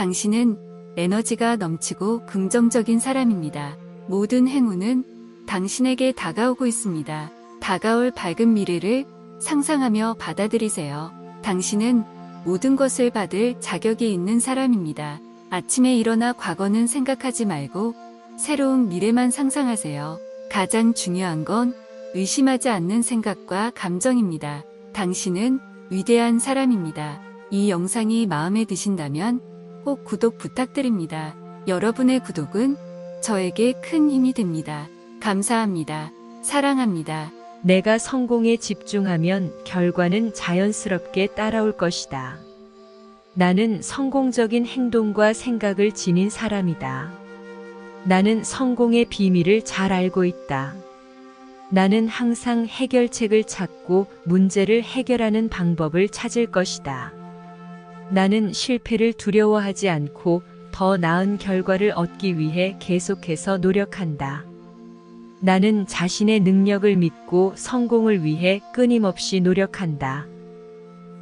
당신은 에너지가 넘치고 긍정적인 사람입니다. 모든 행운은 당신에게 다가오고 있습니다. 다가올 밝은 미래를 상상하며 받아들이세요. 당신은 모든 것을 받을 자격이 있는 사람입니다. 아침에 일어나 과거는 생각하지 말고 새로운 미래만 상상하세요. 가장 중요한 건 의심하지 않는 생각과 감정입니다. 당신은 위대한 사람입니다. 이 영상이 마음에 드신다면 꼭 구독 부탁드립니다. 여러분의 구독은 저에게 큰 힘이 됩니다. 감사합니다. 사랑합니다. 내가 성공에 집중하면 결과는 자연스럽게 따라올 것이다. 나는 성공적인 행동과 생각을 지닌 사람이다. 나는 성공의 비밀을 잘 알고 있다. 나는 항상 해결책을 찾고 문제를 해결하는 방법을 찾을 것이다. 나는 실패를 두려워하지 않고 더 나은 결과를 얻기 위해 계속해서 노력한다. 나는 자신의 능력을 믿고 성공을 위해 끊임없이 노력한다.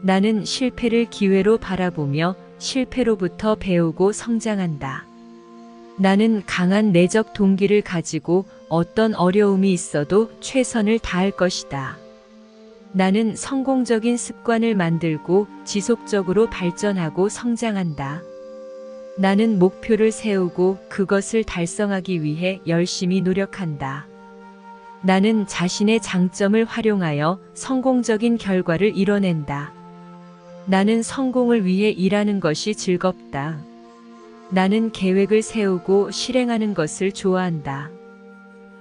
나는 실패를 기회로 바라보며 실패로부터 배우고 성장한다. 나는 강한 내적 동기를 가지고 어떤 어려움이 있어도 최선을 다할 것이다. 나는 성공적인 습관을 만들고 지속적으로 발전하고 성장한다. 나는 목표를 세우고 그것을 달성하기 위해 열심히 노력한다. 나는 자신의 장점을 활용하여 성공적인 결과를 이뤄낸다. 나는 성공을 위해 일하는 것이 즐겁다. 나는 계획을 세우고 실행하는 것을 좋아한다.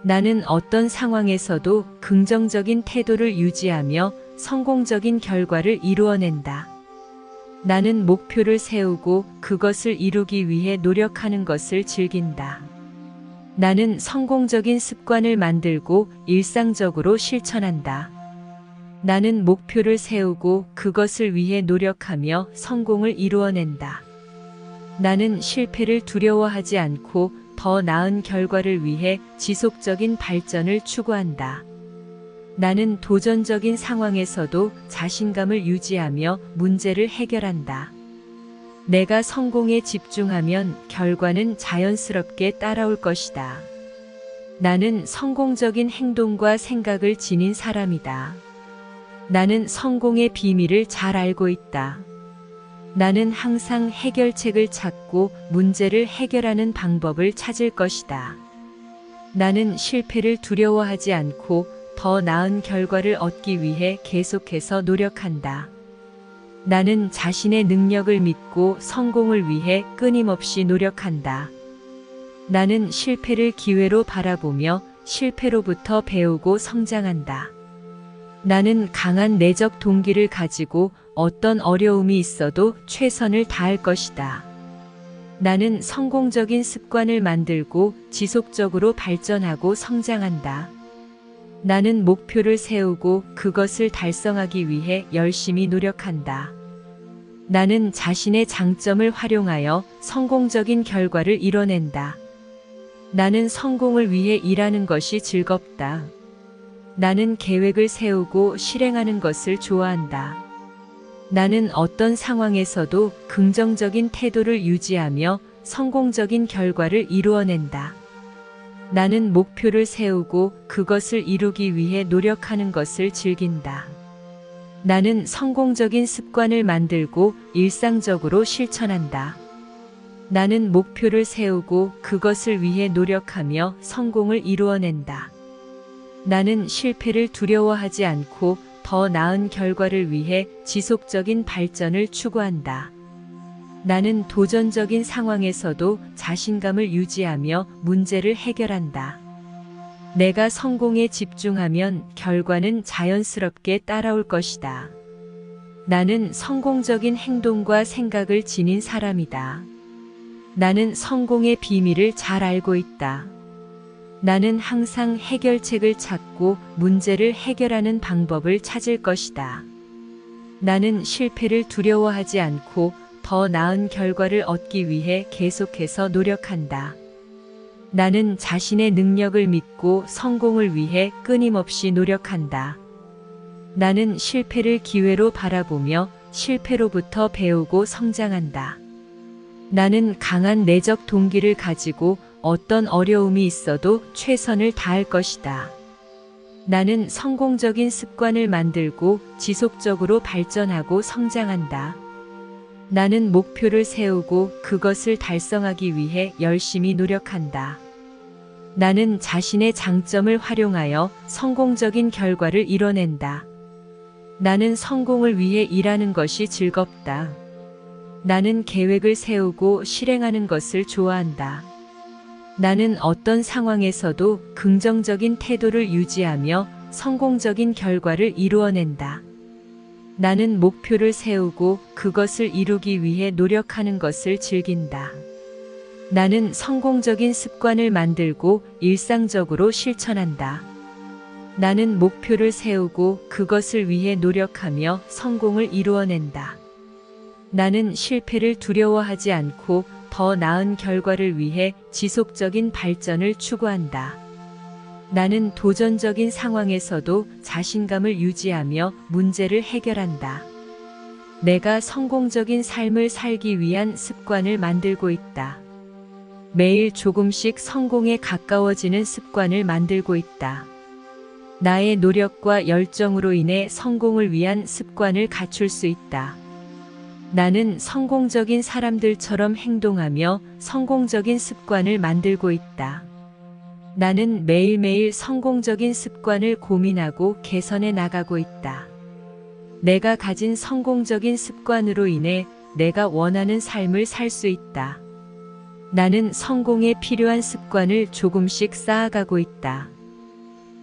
나는 어떤 상황에서도 긍정적인 태도를 유지하며 성공적인 결과를 이루어낸다. 나는 목표를 세우고 그것을 이루기 위해 노력하는 것을 즐긴다. 나는 성공적인 습관을 만들고 일상적으로 실천한다. 나는 목표를 세우고 그것을 위해 노력하며 성공을 이루어낸다. 나는 실패를 두려워하지 않고 더 나은 결과를 위해 지속적인 발전을 추구한다. 나는 도전적인 상황에서도 자신감을 유지하며 문제를 해결한다. 내가 성공에 집중하면 결과는 자연스럽게 따라올 것이다. 나는 성공적인 행동과 생각을 지닌 사람이다. 나는 성공의 비밀을 잘 알고 있다. 나는 항상 해결책을 찾고 문제를 해결하는 방법을 찾을 것이다. 나는 실패를 두려워하지 않고 더 나은 결과를 얻기 위해 계속해서 노력한다. 나는 자신의 능력을 믿고 성공을 위해 끊임없이 노력한다. 나는 실패를 기회로 바라보며 실패로부터 배우고 성장한다. 나는 강한 내적 동기를 가지고 어떤 어려움이 있어도 최선을 다할 것이다. 나는 성공적인 습관을 만들고 지속적으로 발전하고 성장한다. 나는 목표를 세우고 그것을 달성하기 위해 열심히 노력한다. 나는 자신의 장점을 활용하여 성공적인 결과를 이뤄낸다. 나는 성공을 위해 일하는 것이 즐겁다. 나는 계획을 세우고 실행하는 것을 좋아한다. 나는 어떤 상황에서도 긍정적인 태도를 유지하며 성공적인 결과를 이루어낸다. 나는 목표를 세우고 그것을 이루기 위해 노력하는 것을 즐긴다. 나는 성공적인 습관을 만들고 일상적으로 실천한다. 나는 목표를 세우고 그것을 위해 노력하며 성공을 이루어낸다. 나는 실패를 두려워하지 않고 더 나은 결과를 위해 지속적인 발전을 추구한다. 나는 도전적인 상황에서도 자신감을 유지하며 문제를 해결한다. 내가 성공에 집중하면 결과는 자연스럽게 따라올 것이다. 나는 성공적인 행동과 생각을 지닌 사람이다. 나는 성공의 비밀을 잘 알고 있다. 나는 항상 해결책을 찾고 문제를 해결하는 방법을 찾을 것이다. 나는 실패를 두려워하지 않고 더 나은 결과를 얻기 위해 계속해서 노력한다. 나는 자신의 능력을 믿고 성공을 위해 끊임없이 노력한다. 나는 실패를 기회로 바라보며 실패로부터 배우고 성장한다. 나는 강한 내적 동기를 가지고 어떤 어려움이 있어도 최선을 다할 것이다. 나는 성공적인 습관을 만들고 지속적으로 발전하고 성장한다. 나는 목표를 세우고 그것을 달성하기 위해 열심히 노력한다. 나는 자신의 장점을 활용하여 성공적인 결과를 이뤄낸다. 나는 성공을 위해 일하는 것이 즐겁다. 나는 계획을 세우고 실행하는 것을 좋아한다. 나는 어떤 상황에서도 긍정적인 태도를 유지하며 성공적인 결과를 이루어낸다. 나는 목표를 세우고 그것을 이루기 위해 노력하는 것을 즐긴다. 나는 성공적인 습관을 만들고 일상적으로 실천한다. 나는 목표를 세우고 그것을 위해 노력하며 성공을 이루어낸다. 나는 실패를 두려워하지 않고 더 나은 결과를 위해 지속적인 발전을 추구한다. 나는 도전적인 상황에서도 자신감을 유지하며 문제를 해결한다. 내가 성공적인 삶을 살기 위한 습관을 만들고 있다. 매일 조금씩 성공에 가까워지는 습관을 만들고 있다. 나의 노력과 열정으로 인해 성공을 위한 습관을 갖출 수 있다. 나는 성공적인 사람들처럼 행동하며 성공적인 습관을 만들고 있다. 나는 매일매일 성공적인 습관을 고민하고 개선해 나가고 있다. 내가 가진 성공적인 습관으로 인해 내가 원하는 삶을 살 수 있다. 나는 성공에 필요한 습관을 조금씩 쌓아가고 있다.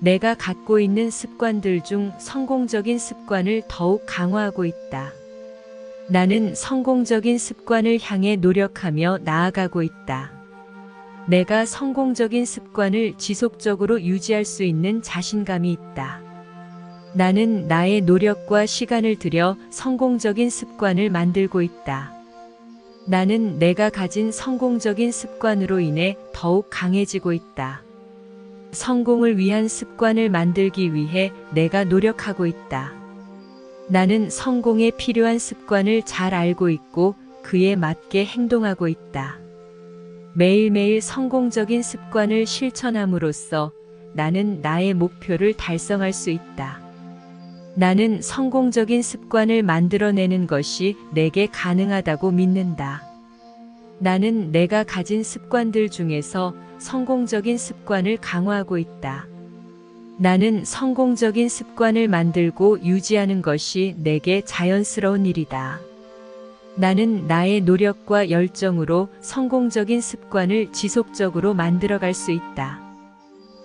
내가 갖고 있는 습관들 중 성공적인 습관을 더욱 강화하고 있다. 나는 성공적인 습관을 향해 노력하며 나아가고 있다. 내가 성공적인 습관을 지속적으로 유지할 수 있는 자신감이 있다. 나는 나의 노력과 시간을 들여 성공적인 습관을 만들고 있다. 나는 내가 가진 성공적인 습관으로 인해 더욱 강해지고 있다. 성공을 위한 습관을 만들기 위해 내가 노력하고 있다. 나는 성공에 필요한 습관을 잘 알고 있고 그에 맞게 행동하고 있다. 매일매일 성공적인 습관을 실천함으로써 나는 나의 목표를 달성할 수 있다. 나는 성공적인 습관을 만들어내는 것이 내게 가능하다고 믿는다. 나는 내가 가진 습관들 중에서 성공적인 습관을 강화하고 있다. 나는 성공적인 습관을 만들고 유지하는 것이 내게 자연스러운 일이다. 나는 나의 노력과 열정으로 성공적인 습관을 지속적으로 만들어갈 수 있다.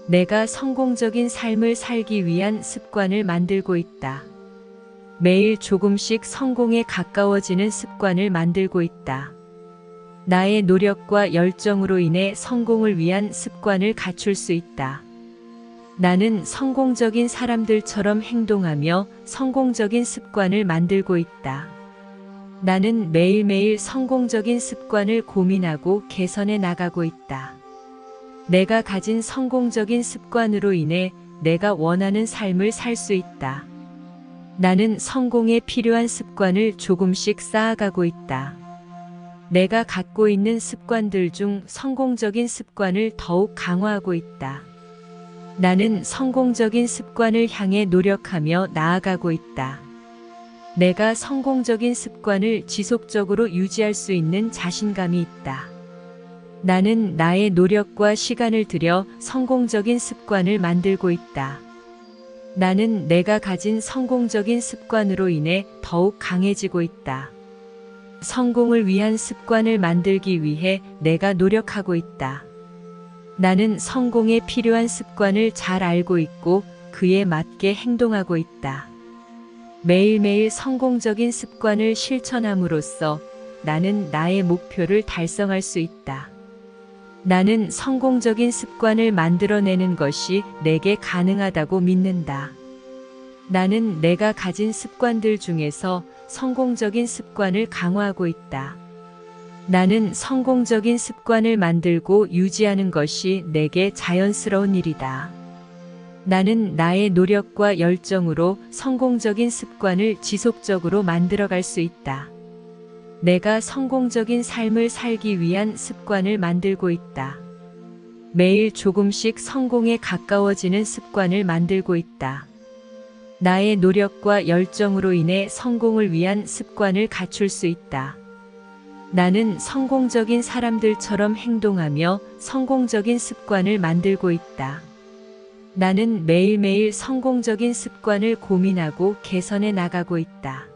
내가 성공적인 삶을 살기 위한 습관을 만들고 있다. 매일 조금씩 성공에 가까워지는 습관을 만들고 있다. 나의 노력과 열정으로 인해 성공을 위한 습관을 갖출 수 있다. 나는 성공적인 사람들처럼 행동하며 성공적인 습관을 만들고 있다. 나는 매일매일 성공적인 습관을 고민하고 개선해 나가고 있다. 내가 가진 성공적인 습관으로 인해 내가 원하는 삶을 살 수 있다. 나는 성공에 필요한 습관을 조금씩 쌓아가고 있다. 내가 갖고 있는 습관들 중 성공적인 습관을 더욱 강화하고 있다. 나는 성공적인 습관을 향해 노력하며 나아가고 있다. 내가 성공적인 습관을 지속적으로 유지할 수 있는 자신감이 있다. 나는 나의 노력과 시간을 들여 성공적인 습관을 만들고 있다. 나는 내가 가진 성공적인 습관으로 인해 더욱 강해지고 있다. 성공을 위한 습관을 만들기 위해 내가 노력하고 있다. 나는 성공에 필요한 습관을 잘 알고 있고 그에 맞게 행동하고 있다. 매일매일 성공적인 습관을 실천함으로써 나는 나의 목표를 달성할 수 있다. 나는 성공적인 습관을 만들어내는 것이 내게 가능하다고 믿는다. 나는 내가 가진 습관들 중에서 성공적인 습관을 강화하고 있다. 나는 성공적인 습관을 만들고 유지하는 것이 내게 자연스러운 일이다. 나는 나의 노력과 열정으로 성공적인 습관을 지속적으로 만들어갈 수 있다. 내가 성공적인 삶을 살기 위한 습관을 만들고 있다. 매일 조금씩 성공에 가까워지는 습관을 만들고 있다. 나의 노력과 열정으로 인해 성공을 위한 습관을 갖출 수 있다. 나는 성공적인 사람들처럼 행동하며 성공적인 습관을 만들고 있다. 나는 매일매일 성공적인 습관을 고민하고 개선해 나가고 있다.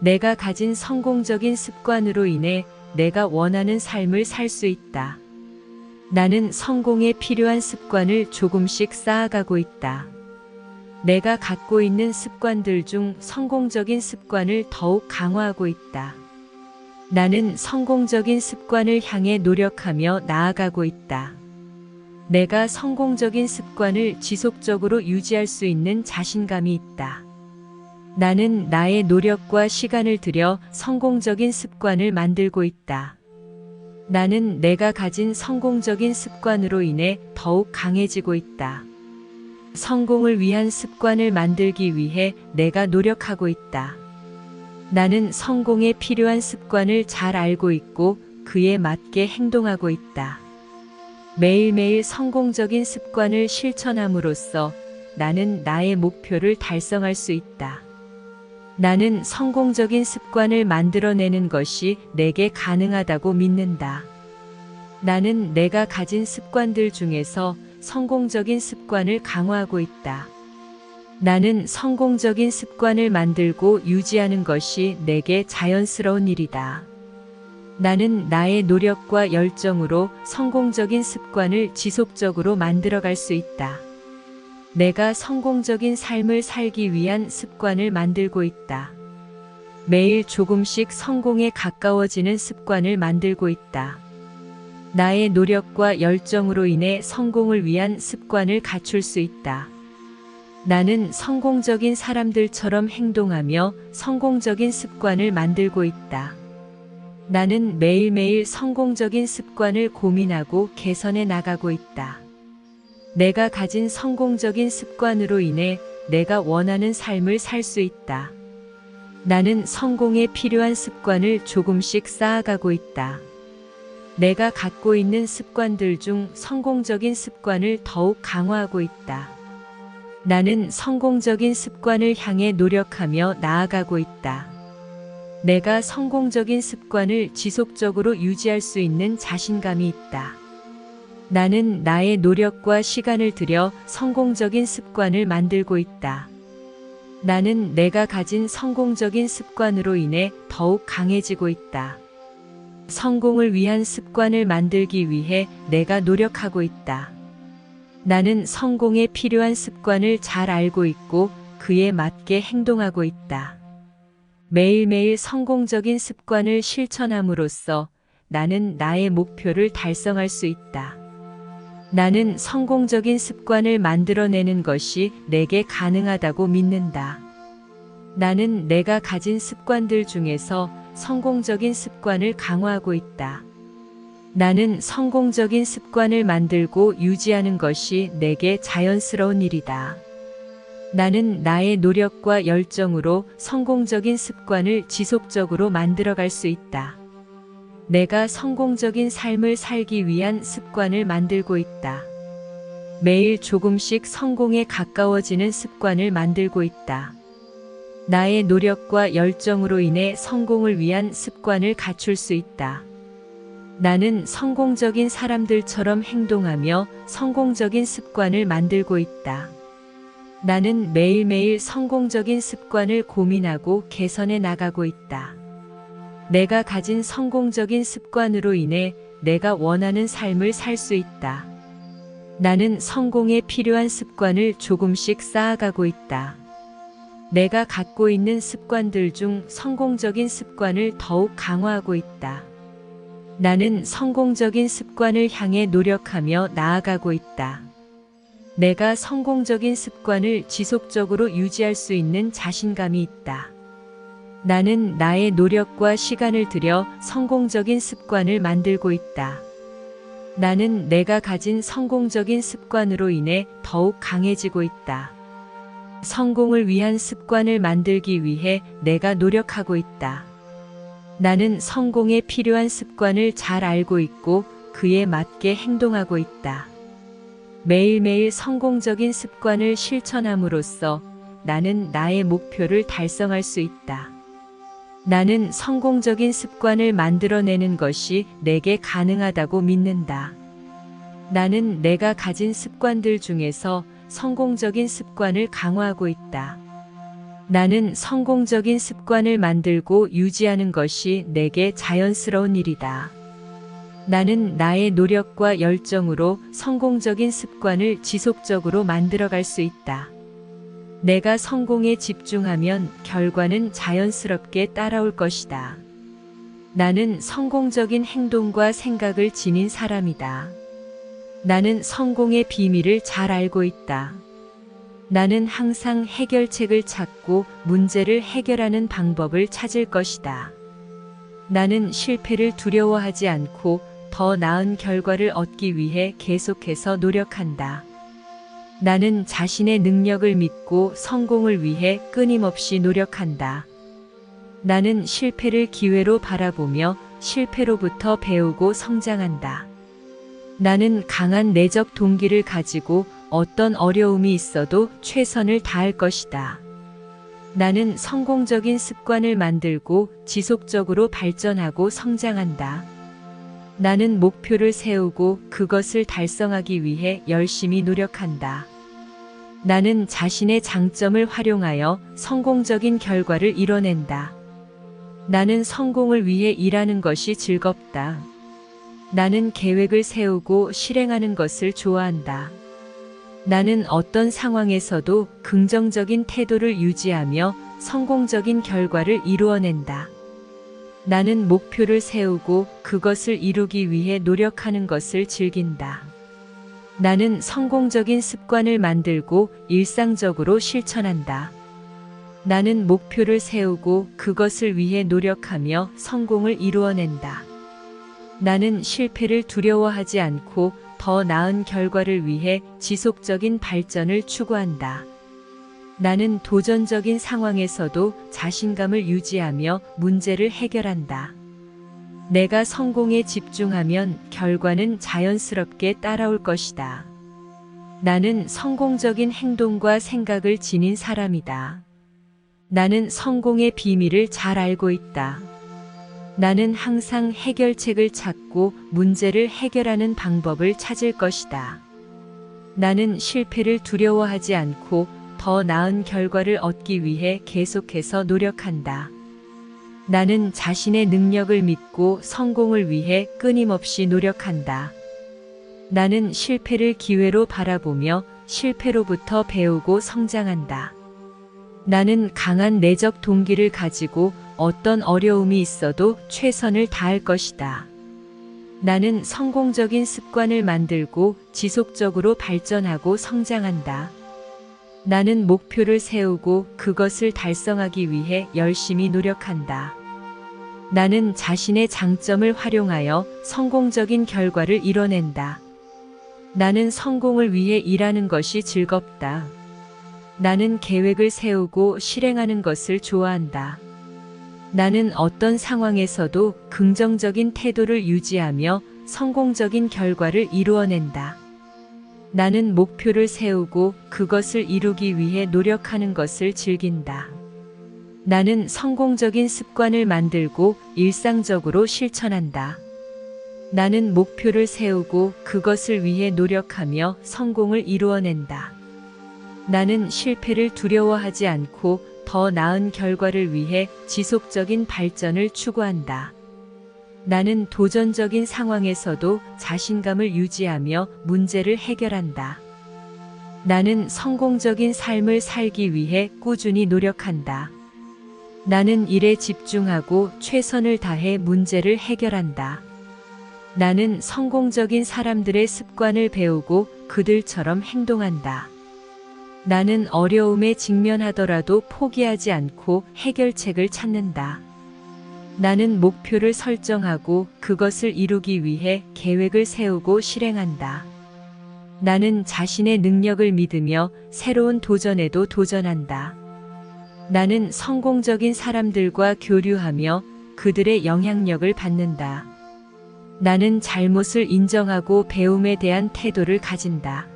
내가 가진 성공적인 습관으로 인해 내가 원하는 삶을 살 수 있다. 나는 성공에 필요한 습관을 조금씩 쌓아가고 있다. 내가 갖고 있는 습관들 중 성공적인 습관을 더욱 강화하고 있다. 나는 성공적인 습관을 향해 노력하며 나아가고 있다. 내가 성공적인 습관을 지속적으로 유지할 수 있는 자신감이 있다. 나는 나의 노력과 시간을 들여 성공적인 습관을 만들고 있다. 나는 내가 가진 성공적인 습관으로 인해 더욱 강해지고 있다. 성공을 위한 습관을 만들기 위해 내가 노력하고 있다. 나는 성공에 필요한 습관을 잘 알고 있고 그에 맞게 행동하고 있다. 매일매일 성공적인 습관을 실천함으로써 나는 나의 목표를 달성할 수 있다. 나는 성공적인 습관을 만들어내는 것이 내게 가능하다고 믿는다. 나는 내가 가진 습관들 중에서 성공적인 습관을 강화하고 있다. 나는 성공적인 습관을 만들고 유지하는 것이 내게 자연스러운 일이다. 나는 나의 노력과 열정으로 성공적인 습관을 지속적으로 만들어갈 수 있다. 내가 성공적인 삶을 살기 위한 습관을 만들고 있다. 매일 조금씩 성공에 가까워지는 습관을 만들고 있다. 나의 노력과 열정으로 인해 성공을 위한 습관을 갖출 수 있다. 나는 성공적인 사람들처럼 행동하며 성공적인 습관을 만들고 있다. 나는 매일매일 성공적인 습관을 고민하고 개선해 나가고 있다. 내가 가진 성공적인 습관으로 인해 내가 원하는 삶을 살 수 있다. 나는 성공에 필요한 습관을 조금씩 쌓아가고 있다. 내가 갖고 있는 습관들 중 성공적인 습관을 더욱 강화하고 있다. 나는 성공적인 습관을 향해 노력하며 나아가고 있다. 내가 성공적인 습관을 지속적으로 유지할 수 있는 자신감이 있다. 나는 나의 노력과 시간을 들여 성공적인 습관을 만들고 있다. 나는 내가 가진 성공적인 습관으로 인해 더욱 강해지고 있다. 성공을 위한 습관을 만들기 위해 내가 노력하고 있다. 나는 성공에 필요한 습관을 잘 알고 있고 그에 맞게 행동하고 있다. 매일매일 성공적인 습관을 실천함으로써 나는 나의 목표를 달성할 수 있다. 나는 성공적인 습관을 만들어내는 것이 내게 가능하다고 믿는다. 나는 내가 가진 습관들 중에서 성공적인 습관을 강화하고 있다. 나는 성공적인 습관을 만들고 유지하는 것이 내게 자연스러운 일이다. 나는 나의 노력과 열정으로 성공적인 습관을 지속적으로 만들어갈 수 있다. 내가 성공적인 삶을 살기 위한 습관을 만들고 있다. 매일 조금씩 성공에 가까워지는 습관을 만들고 있다. 나의 노력과 열정으로 인해 성공을 위한 습관을 갖출 수 있다. 나는 성공적인 사람들처럼 행동하며 성공적인 습관을 만들고 있다. 나는 매일매일 성공적인 습관을 고민하고 개선해 나가고 있다. 내가 가진 성공적인 습관으로 인해 내가 원하는 삶을 살 수 있다. 나는 성공에 필요한 습관을 조금씩 쌓아가고 있다. 내가 갖고 있는 습관들 중 성공적인 습관을 더욱 강화하고 있다. 나는 성공적인 습관을 향해 노력하며 나아가고 있다. 내가 성공적인 습관을 지속적으로 유지할 수 있는 자신감이 있다. 나는 나의 노력과 시간을 들여 성공적인 습관을 만들고 있다. 나는 내가 가진 성공적인 습관으로 인해 더욱 강해지고 있다. 성공을 위한 습관을 만들기 위해 내가 노력하고 있다. 나는 성공에 필요한 습관을 잘 알고 있고 그에 맞게 행동하고 있다. 매일매일 성공적인 습관을 실천함으로써 나는 나의 목표를 달성할 수 있다. 나는 성공적인 습관을 만들어내는 것이 내게 가능하다고 믿는다. 나는 내가 가진 습관들 중에서 성공적인 습관을 강화하고 있다. 나는 성공적인 습관을 만들고 유지하는 것이 내게 자연스러운 일이다. 나는 나의 노력과 열정으로 성공적인 습관을 지속적으로 만들어갈 수 있다. 내가 성공에 집중하면 결과는 자연스럽게 따라올 것이다. 나는 성공적인 행동과 생각을 지닌 사람이다. 나는 성공의 비밀을 잘 알고 있다. 나는 항상 해결책을 찾고 문제를 해결하는 방법을 찾을 것이다. 나는 실패를 두려워하지 않고 더 나은 결과를 얻기 위해 계속해서 노력한다. 나는 자신의 능력을 믿고 성공을 위해 끊임없이 노력한다. 나는 실패를 기회로 바라보며 실패로부터 배우고 성장한다. 나는 강한 내적 동기를 가지고 어떤 어려움이 있어도 최선을 다할 것이다. 나는 성공적인 습관을 만들고 지속적으로 발전하고 성장한다. 나는 목표를 세우고 그것을 달성하기 위해 열심히 노력한다. 나는 자신의 장점을 활용하여 성공적인 결과를 이뤄낸다. 나는 성공을 위해 일하는 것이 즐겁다. 나는 계획을 세우고 실행하는 것을 좋아한다. 나는 어떤 상황에서도 긍정적인 태도를 유지하며 성공적인 결과를 이루어낸다. 나는 목표를 세우고 그것을 이루기 위해 노력하는 것을 즐긴다. 나는 성공적인 습관을 만들고 일상적으로 실천한다. 나는 목표를 세우고 그것을 위해 노력하며 성공을 이루어낸다. 나는 실패를 두려워하지 않고 더 나은 결과를 위해 지속적인 발전을 추구한다. 나는 도전적인 상황에서도 자신감을 유지하며 문제를 해결한다. 내가 성공에 집중하면 결과는 자연스럽게 따라올 것이다. 나는 성공적인 행동과 생각을 지닌 사람이다. 나는 성공의 비밀을 잘 알고 있다. 나는 항상 해결책을 찾고 문제를 해결하는 방법을 찾을 것이다. 나는 실패를 두려워하지 않고 더 나은 결과를 얻기 위해 계속해서 노력한다. 나는 자신의 능력을 믿고 성공을 위해 끊임없이 노력한다. 나는 실패를 기회로 바라보며 실패로부터 배우고 성장한다. 나는 강한 내적 동기를 가지고 어떤 어려움이 있어도 최선을 다할 것이다. 나는 성공적인 습관을 만들고 지속적으로 발전하고 성장한다. 나는 목표를 세우고 그것을 달성하기 위해 열심히 노력한다. 나는 자신의 장점을 활용하여 성공적인 결과를 이뤄낸다. 나는 성공을 위해 일하는 것이 즐겁다. 나는 계획을 세우고 실행하는 것을 좋아한다. 나는 어떤 상황에서도 긍정적인 태도를 유지하며 성공적인 결과를 이루어낸다. 나는 목표를 세우고 그것을 이루기 위해 노력하는 것을 즐긴다. 나는 성공적인 습관을 만들고 일상적으로 실천한다. 나는 목표를 세우고 그것을 위해 노력하며 성공을 이루어낸다. 나는 실패를 두려워하지 않고 더 나은 결과를 위해 지속적인 발전을 추구한다. 나는 도전적인 상황에서도 자신감을 유지하며 문제를 해결한다. 나는 성공적인 삶을 살기 위해 꾸준히 노력한다. 나는 일에 집중하고 최선을 다해 문제를 해결한다. 나는 성공적인 사람들의 습관을 배우고 그들처럼 행동한다. 나는 어려움에 직면하더라도 포기하지 않고 해결책을 찾는다. 나는 목표를 설정하고 그것을 이루기 위해 계획을 세우고 실행한다. 나는 자신의 능력을 믿으며 새로운 도전에도 도전한다. 나는 성공적인 사람들과 교류하며 그들의 영향력을 받는다. 나는 잘못을 인정하고 배움에 대한 태도를 가진다.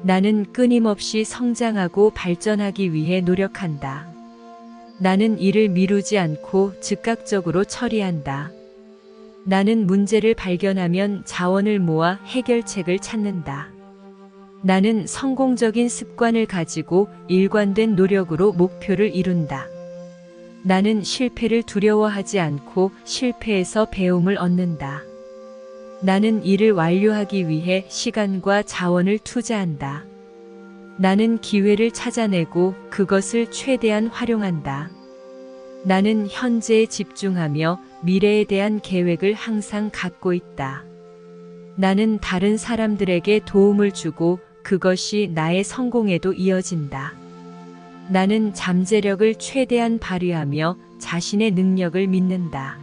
나는 끊임없이 성장하고 발전하기 위해 노력한다. 나는 일을 미루지 않고 즉각적으로 처리한다. 나는 문제를 발견하면 자원을 모아 해결책을 찾는다. 나는 성공적인 습관을 가지고 일관된 노력으로 목표를 이룬다. 나는 실패를 두려워하지 않고 실패에서 배움을 얻는다. 나는 일을 완료하기 위해 시간과 자원을 투자한다. 나는 기회를 찾아내고 그것을 최대한 활용한다. 나는 현재에 집중하며 미래에 대한 계획을 항상 갖고 있다. 나는 다른 사람들에게 도움을 주고 그것이 나의 성공에도 이어진다. 나는 잠재력을 최대한 발휘하며 자신의 능력을 믿는다.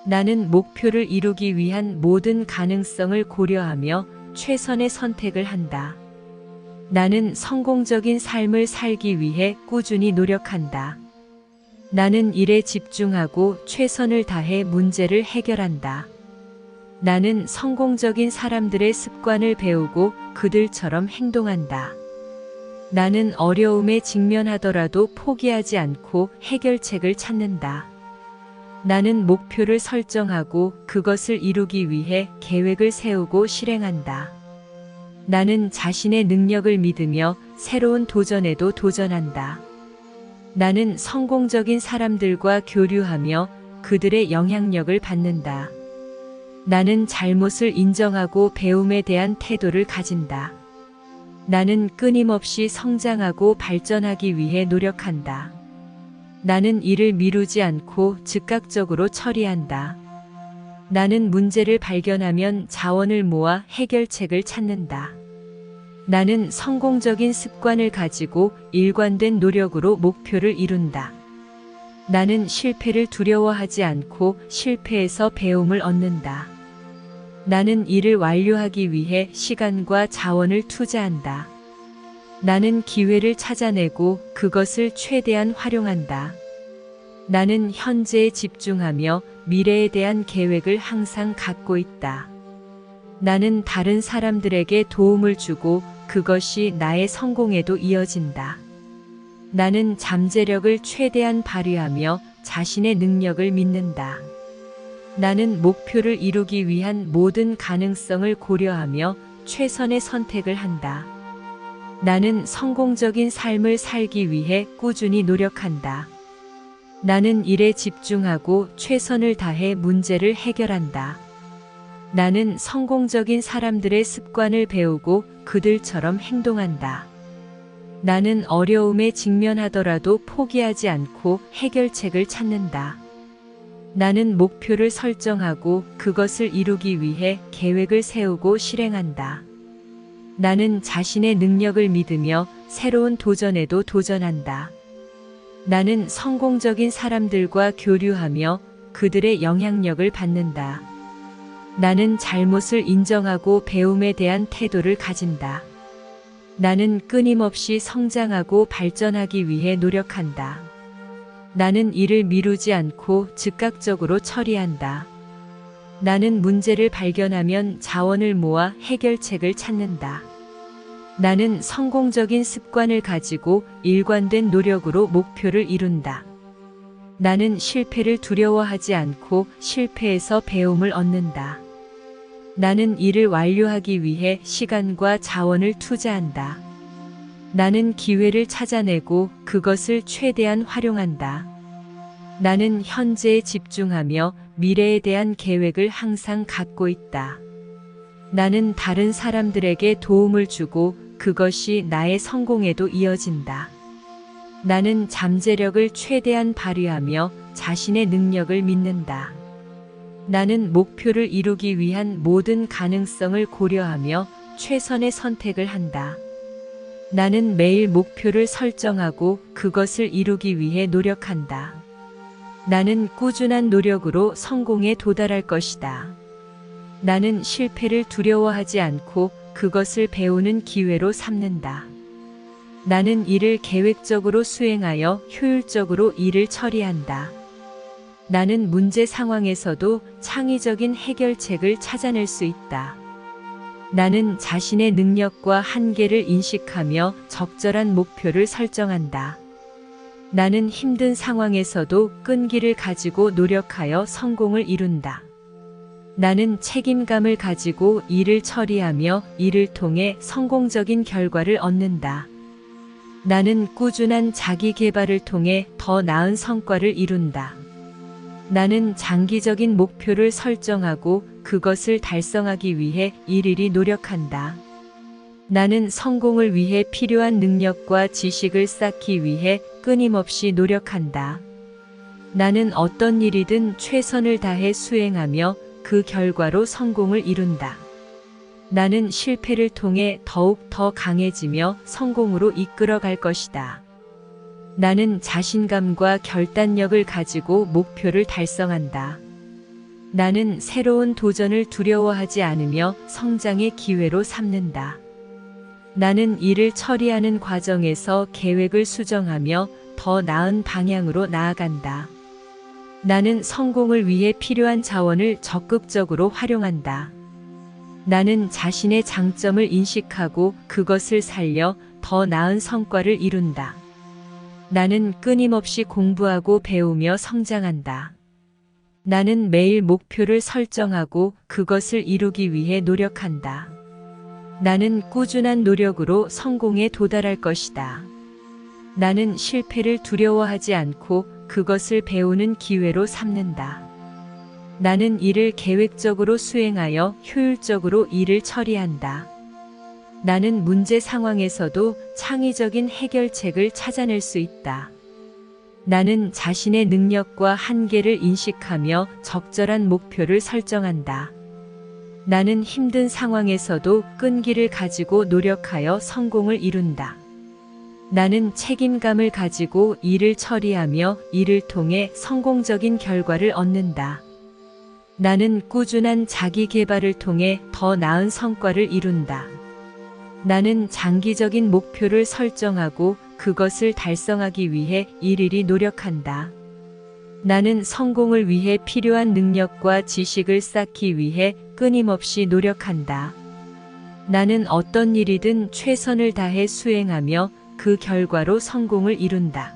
나는 목표를 이루기 위한 모든 가능성을 고려하며 최선의 선택을 한다. 나는 성공적인 삶을 살기 위해 꾸준히 노력한다. 나는 일에 집중하고 최선을 다해 문제를 해결한다. 나는 성공적인 사람들의 습관을 배우고 그들처럼 행동한다. 나는 어려움에 직면하더라도 포기하지 않고 해결책을 찾는다. 나는 목표를 설정하고 그것을 이루기 위해 계획을 세우고 실행한다. 나는 자신의 능력을 믿으며 새로운 도전에도 도전한다. 나는 성공적인 사람들과 교류하며 그들의 영향력을 받는다. 나는 잘못을 인정하고 배움에 대한 태도를 가진다. 나는 끊임없이 성장하고 발전하기 위해 노력한다. 나는 일을 미루지 않고 즉각적으로 처리한다. 나는 문제를 발견하면 자원을 모아 해결책을 찾는다. 나는 성공적인 습관을 가지고 일관된 노력으로 목표를 이룬다. 나는 실패를 두려워하지 않고 실패에서 배움을 얻는다. 나는 일을 완료하기 위해 시간과 자원을 투자한다. 나는 기회를 찾아내고 그것을 최대한 활용한다. 나는 현재에 집중하며 미래에 대한 계획을 항상 갖고 있다. 나는 다른 사람들에게 도움을 주고 그것이 나의 성공에도 이어진다. 나는 잠재력을 최대한 발휘하며 자신의 능력을 믿는다. 나는 목표를 이루기 위한 모든 가능성을 고려하며 최선의 선택을 한다. 나는 성공적인 삶을 살기 위해 꾸준히 노력한다. 나는 일에 집중하고 최선을 다해 문제를 해결한다. 나는 성공적인 사람들의 습관을 배우고 그들처럼 행동한다. 나는 어려움에 직면하더라도 포기하지 않고 해결책을 찾는다. 나는 목표를 설정하고 그것을 이루기 위해 계획을 세우고 실행한다. 나는 자신의 능력을 믿으며 새로운 도전에도 도전한다. 나는 성공적인 사람들과 교류하며 그들의 영향력을 받는다. 나는 잘못을 인정하고 배움에 대한 태도를 가진다. 나는 끊임없이 성장하고 발전하기 위해 노력한다. 나는 일을 미루지 않고 즉각적으로 처리한다. 나는 문제를 발견하면 자원을 모아 해결책을 찾는다. 나는 성공적인 습관을 가지고 일관된 노력으로 목표를 이룬다. 나는 실패를 두려워하지 않고 실패에서 배움을 얻는다. 나는 일을 완료하기 위해 시간과 자원을 투자한다. 나는 기회를 찾아내고 그것을 최대한 활용한다. 나는 현재에 집중하며 미래에 대한 계획을 항상 갖고 있다. 나는 다른 사람들에게 도움을 주고 그것이 나의 성공에도 이어진다. 나는 잠재력을 최대한 발휘하며 자신의 능력을 믿는다. 나는 목표를 이루기 위한 모든 가능성을 고려하며 최선의 선택을 한다. 나는 매일 목표를 설정하고 그것을 이루기 위해 노력한다. 나는 꾸준한 노력으로 성공에 도달할 것이다. 나는 실패를 두려워하지 않고 그것을 배우는 기회로 삼는다. 나는 일을 계획적으로 수행하여 효율적으로 일을 처리한다. 나는 문제 상황에서도 창의적인 해결책을 찾아낼 수 있다. 나는 자신의 능력과 한계를 인식하며 적절한 목표를 설정한다. 나는 힘든 상황에서도 끈기를 가지고 노력하여 성공을 이룬다. 나는 책임감을 가지고 일을 처리하며 이를 통해 성공적인 결과를 얻는다. 나는 꾸준한 자기 개발을 통해 더 나은 성과를 이룬다. 나는 장기적인 목표를 설정하고 그것을 달성하기 위해 일일이 노력한다. 나는 성공을 위해 필요한 능력과 지식을 쌓기 위해 끊임없이 노력한다. 나는 어떤 일이든 최선을 다해 수행하며 그 결과로 성공을 이룬다. 나는 실패를 통해 더욱 더 강해지며 성공으로 이끌어 갈 것이다. 나는 자신감과 결단력을 가지고 목표를 달성한다. 나는 새로운 도전을 두려워하지 않으며 성장의 기회로 삼는다. 나는 일을 처리하는 과정에서 계획을 수정하며 더 나은 방향으로 나아간다. 나는 성공을 위해 필요한 자원을 적극적으로 활용한다. 나는 자신의 장점을 인식하고 그것을 살려 더 나은 성과를 이룬다. 나는 끊임없이 공부하고 배우며 성장한다. 나는 매일 목표를 설정하고 그것을 이루기 위해 노력한다. 나는 꾸준한 노력으로 성공에 도달할 것이다. 나는 실패를 두려워하지 않고 그것을 배우는 기회로 삼는다. 나는 일을 계획적으로 수행하여 효율적으로 일을 처리한다. 나는 문제 상황에서도 창의적인 해결책을 찾아낼 수 있다. 나는 자신의 능력과 한계를 인식하며 적절한 목표를 설정한다. 나는 힘든 상황에서도 끈기를 가지고 노력하여 성공을 이룬다. 나는 책임감을 가지고 일을 처리하며 이를 통해 성공적인 결과를 얻는다. 나는 꾸준한 자기 개발을 통해 더 나은 성과를 이룬다. 나는 장기적인 목표를 설정하고 그것을 달성하기 위해 일일이 노력한다. 나는 성공을 위해 필요한 능력과 지식을 쌓기 위해 끊임없이 노력한다. 나는 어떤 일이든 최선을 다해 수행하며 그 결과로 성공을 이룬다.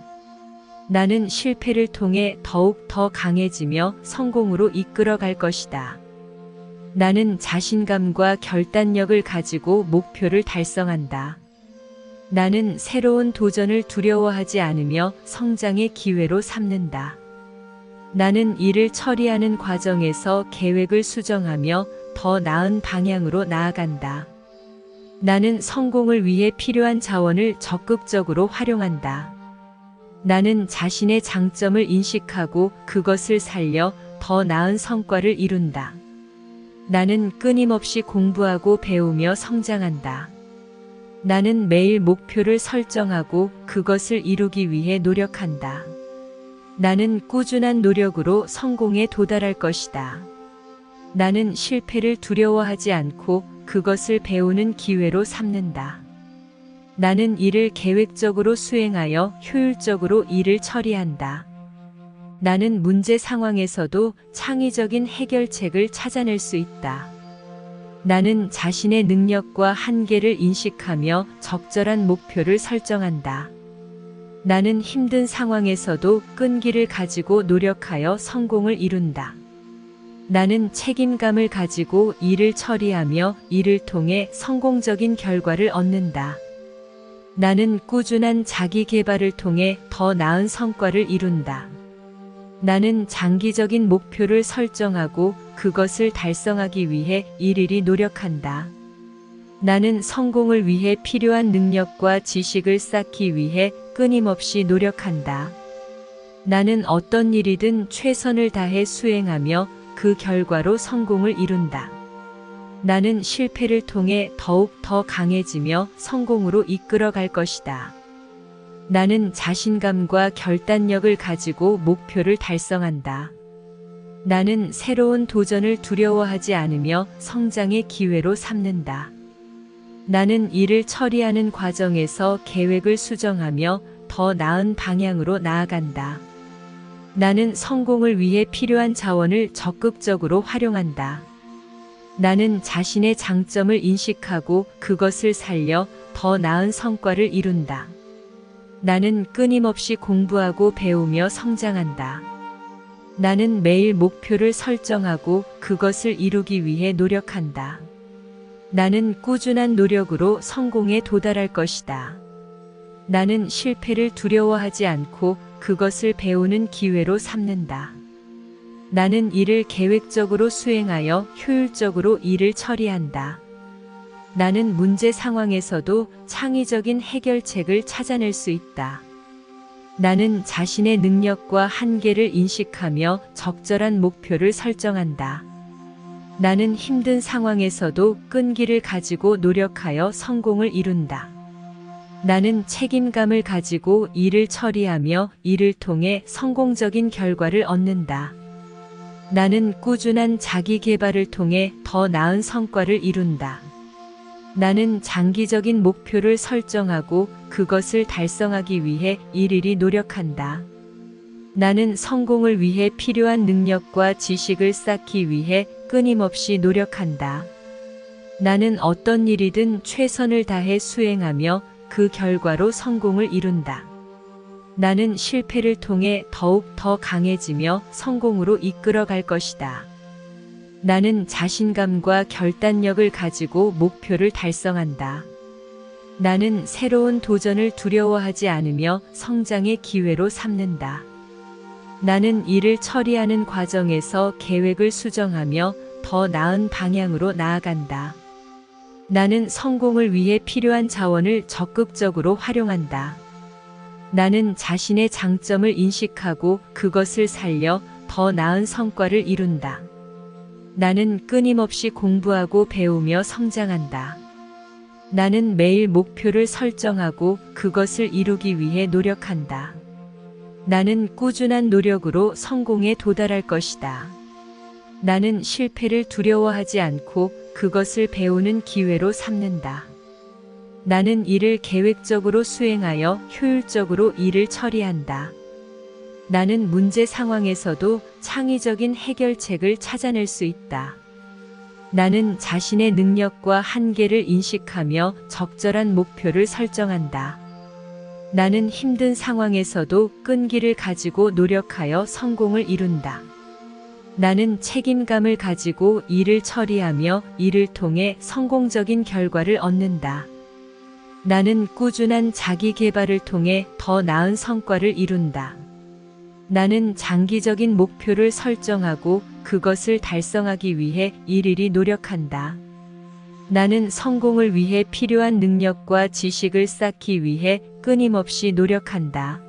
나는 실패를 통해 더욱 더 강해지며 성공으로 이끌어 갈 것이다. 나는 자신감과 결단력을 가지고 목표를 달성한다. 나는 새로운 도전을 두려워하지 않으며 성장의 기회로 삼는다. 나는 일을 처리하는 과정에서 계획을 수정하며 더 나은 방향으로 나아간다. 나는 성공을 위해 필요한 자원을 적극적으로 활용한다. 나는 자신의 장점을 인식하고 그것을 살려 더 나은 성과를 이룬다. 나는 끊임없이 공부하고 배우며 성장한다. 나는 매일 목표를 설정하고 그것을 이루기 위해 노력한다. 나는 꾸준한 노력으로 성공에 도달할 것이다. 나는 실패를 두려워하지 않고 그것을 배우는 기회로 삼는다. 나는 일을 계획적으로 수행하여 효율적으로 일을 처리한다. 나는 문제 상황에서도 창의적인 해결책을 찾아낼 수 있다. 나는 자신의 능력과 한계를 인식하며 적절한 목표를 설정한다. 나는 힘든 상황에서도 끈기를 가지고 노력하여 성공을 이룬다. 나는 책임감을 가지고 일을 처리하며 이를 통해 성공적인 결과를 얻는다. 나는 꾸준한 자기 개발을 통해 더 나은 성과를 이룬다. 나는 장기적인 목표를 설정하고 그것을 달성하기 위해 일일이 노력한다. 나는 성공을 위해 필요한 능력과 지식을 쌓기 위해 끊임없이 노력한다. 나는 어떤 일이든 최선을 다해 수행하며 그 결과로 성공을 이룬다. 나는 실패를 통해 더욱 더 강해지며 성공으로 이끌어 갈 것이다. 나는 자신감과 결단력을 가지고 목표를 달성한다. 나는 새로운 도전을 두려워하지 않으며 성장의 기회로 삼는다. 나는 일을 처리하는 과정에서 계획을 수정하며 더 나은 방향으로 나아간다. 나는 성공을 위해 필요한 자원을 적극적으로 활용한다. 나는 자신의 장점을 인식하고 그것을 살려 더 나은 성과를 이룬다. 나는 끊임없이 공부하고 배우며 성장한다. 나는 매일 목표를 설정하고 그것을 이루기 위해 노력한다. 나는 꾸준한 노력으로 성공에 도달할 것이다. 나는 실패를 두려워하지 않고 그것을 배우는 기회로 삼는다. 나는 일을 계획적으로 수행하여 효율적으로 일을 처리한다. 나는 문제 상황에서도 창의적인 해결책을 찾아낼 수 있다. 나는 자신의 능력과 한계를 인식하며 적절한 목표를 설정한다. 나는 힘든 상황에서도 끈기를 가지고 노력하여 성공을 이룬다. 나는 책임감을 가지고 일을 처리하며 이를 통해 성공적인 결과를 얻는다. 나는 꾸준한 자기 개발을 통해 더 나은 성과를 이룬다. 나는 장기적인 목표를 설정하고 그것을 달성하기 위해 일일이 노력한다. 나는 성공을 위해 필요한 능력과 지식을 쌓기 위해 끊임없이 노력한다. 나는 어떤 일이든 최선을 다해 수행하며 그 결과로 성공을 이룬다. 나는 실패를 통해 더욱 더 강해지며 성공으로 이끌어갈 것이다. 나는 자신감과 결단력을 가지고 목표를 달성한다. 나는 새로운 도전을 두려워하지 않으며 성장의 기회로 삼는다. 나는 일을 처리하는 과정에서 계획을 수정하며 더 나은 방향으로 나아간다. 나는 성공을 위해 필요한 자원을 적극적으로 활용한다. 나는 자신의 장점을 인식하고 그것을 살려 더 나은 성과를 이룬다. 나는 끊임없이 공부하고 배우며 성장한다. 나는 매일 목표를 설정하고 그것을 이루기 위해 노력한다. 나는 꾸준한 노력으로 성공에 도달할 것이다. 나는 실패를 두려워하지 않고 그것을 배우는 기회로 삼는다. 나는 일을 계획적으로 수행하여 효율적으로 일을 처리한다. 나는 문제 상황에서도 창의적인 해결책을 찾아낼 수 있다. 나는 자신의 능력과 한계를 인식하며 적절한 목표를 설정한다. 나는 힘든 상황에서도 끈기를 가지고 노력하여 성공을 이룬다. 나는 책임감을 가지고 일을 처리하며 이를 통해 성공적인 결과를 얻는다. 나는 꾸준한 자기 개발을 통해 더 나은 성과를 이룬다. 나는 장기적인 목표를 설정하고 그것을 달성하기 위해 일일이 노력한다. 나는 성공을 위해 필요한 능력과 지식을 쌓기 위해 끊임없이 노력한다.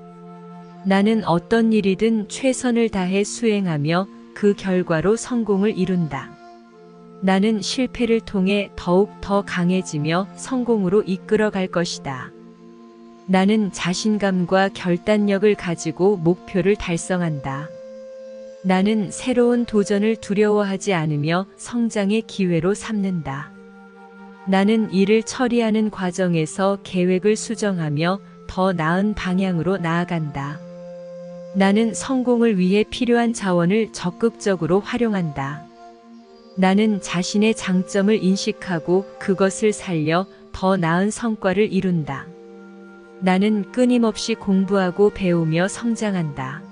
나는 어떤 일이든 최선을 다해 수행하며 그 결과로 성공을 이룬다. 나는 실패를 통해 더욱 더 강해지며 성공으로 이끌어갈 것이다. 나는 자신감과 결단력을 가지고 목표를 달성한다. 나는 새로운 도전을 두려워하지 않으며 성장의 기회로 삼는다. 나는 일을 처리하는 과정에서 계획을 수정하며 더 나은 방향으로 나아간다. 나는 성공을 위해 필요한 자원을 적극적으로 활용한다. 나는 자신의 장점을 인식하고 그것을 살려 더 나은 성과를 이룬다. 나는 끊임없이 공부하고 배우며 성장한다.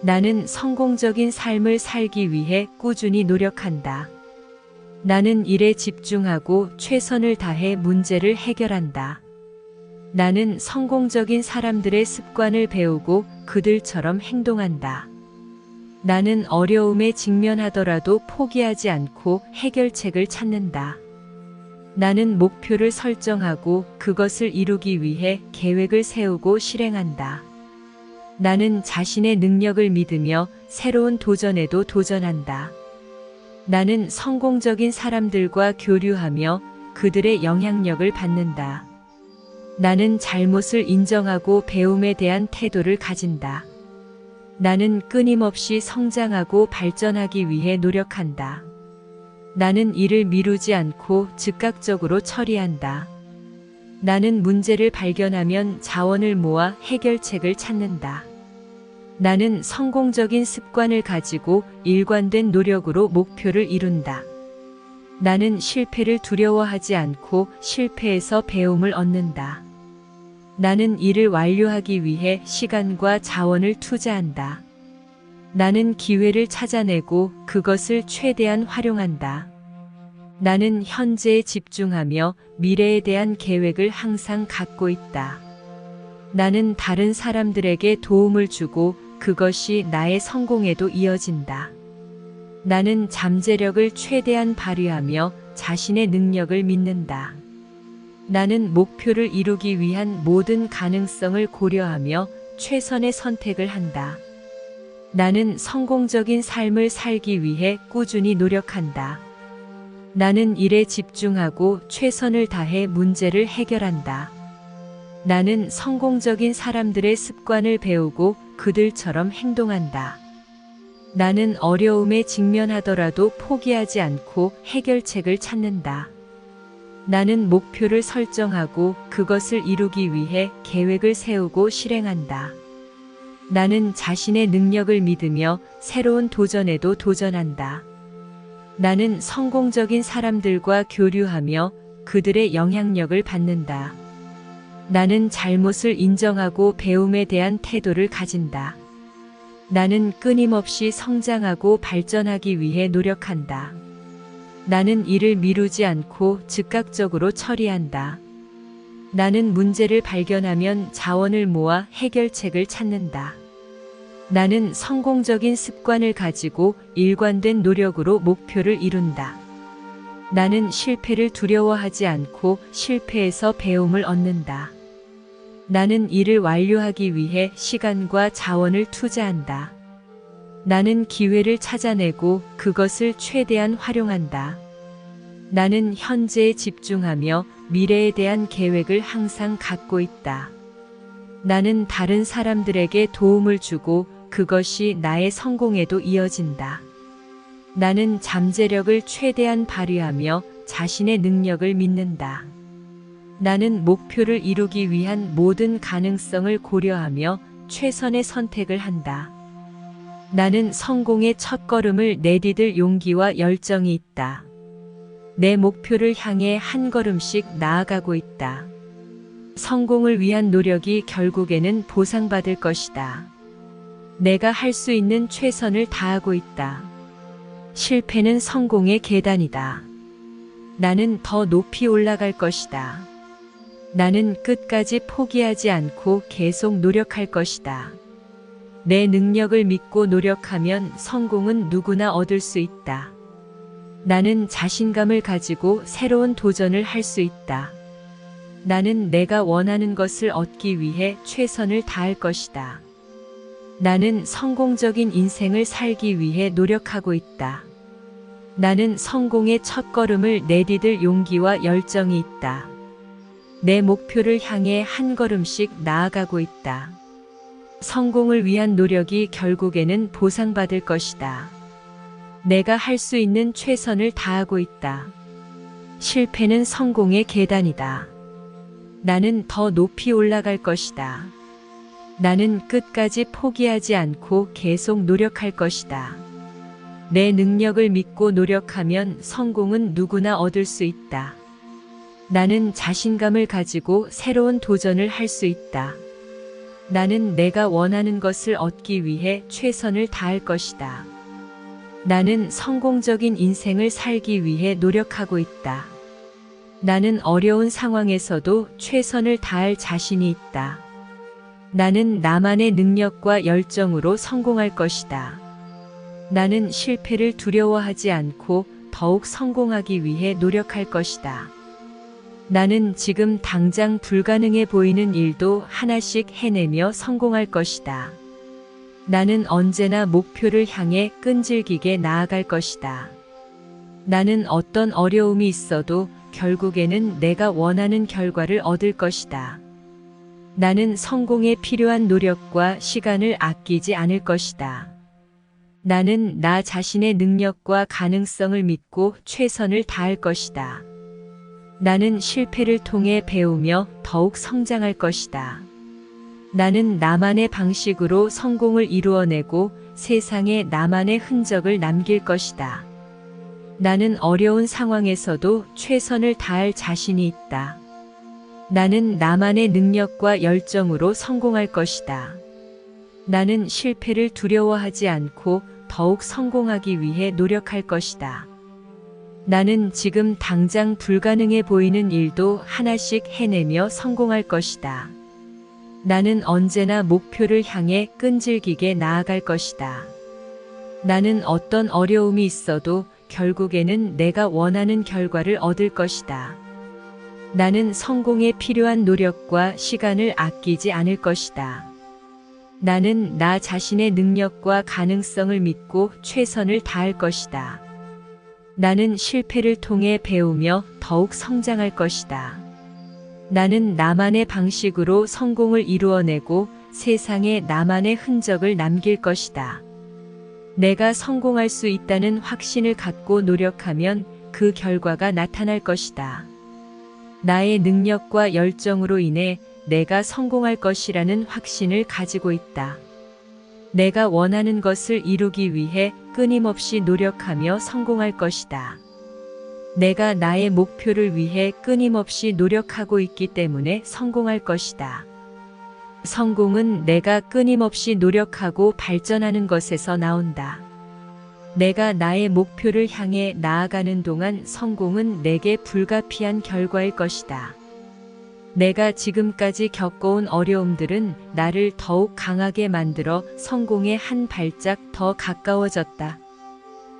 나는 성공적인 삶을 살기 위해 꾸준히 노력한다. 나는 일에 집중하고 최선을 다해 문제를 해결한다. 나는 성공적인 사람들의 습관을 배우고 그들처럼 행동한다. 나는 어려움에 직면하더라도 포기하지 않고 해결책을 찾는다. 나는 목표를 설정하고 그것을 이루기 위해 계획을 세우고 실행한다. 나는 자신의 능력을 믿으며 새로운 도전에도 도전한다. 나는 성공적인 사람들과 교류하며 그들의 영향력을 받는다. 나는 잘못을 인정하고 배움에 대한 태도를 가진다. 나는 끊임없이 성장하고 발전하기 위해 노력한다. 나는 일을 미루지 않고 즉각적으로 처리한다. 나는 문제를 발견하면 자원을 모아 해결책을 찾는다. 나는 성공적인 습관을 가지고 일관된 노력으로 목표를 이룬다. 나는 실패를 두려워하지 않고 실패에서 배움을 얻는다. 나는 일을 완료하기 위해 시간과 자원을 투자한다. 나는 기회를 찾아내고 그것을 최대한 활용한다. 나는 현재에 집중하며 미래에 대한 계획을 항상 갖고 있다. 나는 다른 사람들에게 도움을 주고 그것이 나의 성공에도 이어진다. 나는 잠재력을 최대한 발휘하며 자신의 능력을 믿는다. 나는 목표를 이루기 위한 모든 가능성을 고려하며 최선의 선택을 한다. 나는 성공적인 삶을 살기 위해 꾸준히 노력한다. 나는 일에 집중하고 최선을 다해 문제를 해결한다. 나는 성공적인 사람들의 습관을 배우고 그들처럼 행동한다. 나는 어려움에 직면하더라도 포기하지 않고 해결책을 찾는다. 나는 목표를 설정하고 그것을 이루기 위해 계획을 세우고 실행한다. 나는 자신의 능력을 믿으며 새로운 도전에도 도전한다. 나는 성공적인 사람들과 교류하며 그들의 영향력을 받는다. 나는 잘못을 인정하고 배움에 대한 태도를 가진다. 나는 끊임없이 성장하고 발전하기 위해 노력한다. 나는 일을 미루지 않고 즉각적으로 처리한다. 나는 문제를 발견하면 자원을 모아 해결책을 찾는다. 나는 성공적인 습관을 가지고 일관된 노력으로 목표를 이룬다. 나는 실패를 두려워하지 않고 실패에서 배움을 얻는다. 나는 일을 완료하기 위해 시간과 자원을 투자한다. 나는 기회를 찾아내고 그것을 최대한 활용한다. 나는 현재에 집중하며 미래에 대한 계획을 항상 갖고 있다. 나는 다른 사람들에게 도움을 주고 그것이 나의 성공에도 이어진다. 나는 잠재력을 최대한 발휘하며 자신의 능력을 믿는다. 나는 목표를 이루기 위한 모든 가능성을 고려하며 최선의 선택을 한다. 나는 성공의 첫걸음을 내디딜 용기와 열정이 있다. 내 목표를 향해 한 걸음씩 나아가고 있다. 성공을 위한 노력이 결국에는 보상받을 것이다. 내가 할 수 있는 최선을 다하고 있다. 실패는 성공의 계단이다. 나는 더 높이 올라갈 것이다. 나는 끝까지 포기하지 않고 계속 노력할 것이다. 내 능력을 믿고 노력하면 성공은 누구나 얻을 수 있다. 나는 자신감을 가지고 새로운 도전을 할 수 있다. 나는 내가 원하는 것을 얻기 위해 최선을 다할 것이다. 나는 성공적인 인생을 살기 위해 노력하고 있다. 나는 성공의 첫걸음을 내디딜 용기와 열정이 있다. 내 목표를 향해 한 걸음씩 나아가고 있다. 성공을 위한 노력이 결국에는 보상받을 것이다. 내가 할 수 있는 최선을 다하고 있다. 실패는 성공의 계단이다. 나는 더 높이 올라갈 것이다. 나는 끝까지 포기하지 않고 계속 노력할 것이다. 내 능력을 믿고 노력하면 성공은 누구나 얻을 수 있다. 나는 자신감을 가지고 새로운 도전을 할 수 있다. 나는 내가 원하는 것을 얻기 위해 최선을 다할 것이다. 나는 성공적인 인생을 살기 위해 노력하고 있다. 나는 어려운 상황에서도 최선을 다할 자신이 있다. 나는 나만의 능력과 열정으로 성공할 것이다. 나는 실패를 두려워하지 않고 더욱 성공하기 위해 노력할 것이다. 나는 지금 당장 불가능해 보이는 일도 하나씩 해내며 성공할 것이다. 나는 언제나 목표를 향해 끈질기게 나아갈 것이다. 나는 어떤 어려움이 있어도 결국에는 내가 원하는 결과를 얻을 것이다. 나는 성공에 필요한 노력과 시간을 아끼지 않을 것이다. 나는 나 자신의 능력과 가능성을 믿고 최선을 다할 것이다. 나는 실패를 통해 배우며 더욱 성장할 것이다. 나는 나만의 방식으로 성공을 이루어내고 세상에 나만의 흔적을 남길 것이다. 나는 어려운 상황에서도 최선을 다할 자신이 있다. 나는 나만의 능력과 열정으로 성공할 것이다. 나는 실패를 두려워하지 않고 더욱 성공하기 위해 노력할 것이다. 나는 지금 당장 불가능해 보이는 일도 하나씩 해내며 성공할 것이다. 나는 언제나 목표를 향해 끈질기게 나아갈 것이다. 나는 어떤 어려움이 있어도 결국에는 내가 원하는 결과를 얻을 것이다. 나는 성공에 필요한 노력과 시간을 아끼지 않을 것이다. 나는 나 자신의 능력과 가능성을 믿고 최선을 다할 것이다. 나는 실패를 통해 배우며 더욱 성장할 것이다. 나는 나만의 방식으로 성공을 이루어내고 세상에 나만의 흔적을 남길 것이다. 내가 성공할 수 있다는 확신을 갖고 노력하면 그 결과가 나타날 것이다. 나의 능력과 열정으로 인해 내가 성공할 것이라는 확신을 가지고 있다. 내가 원하는 것을 이루기 위해 끊임없이 노력하며 성공할 것이다. 내가 나의 목표를 위해 끊임없이 노력하고 있기 때문에 성공할 것이다. 성공은 내가 끊임없이 노력하고 발전하는 것에서 나온다. 내가 나의 목표를 향해 나아가는 동안 성공은 내게 불가피한 결과일 것이다. 내가 지금까지 겪어온 어려움들은 나를 더욱 강하게 만들어 성공에 한 발짝 더 가까워졌다.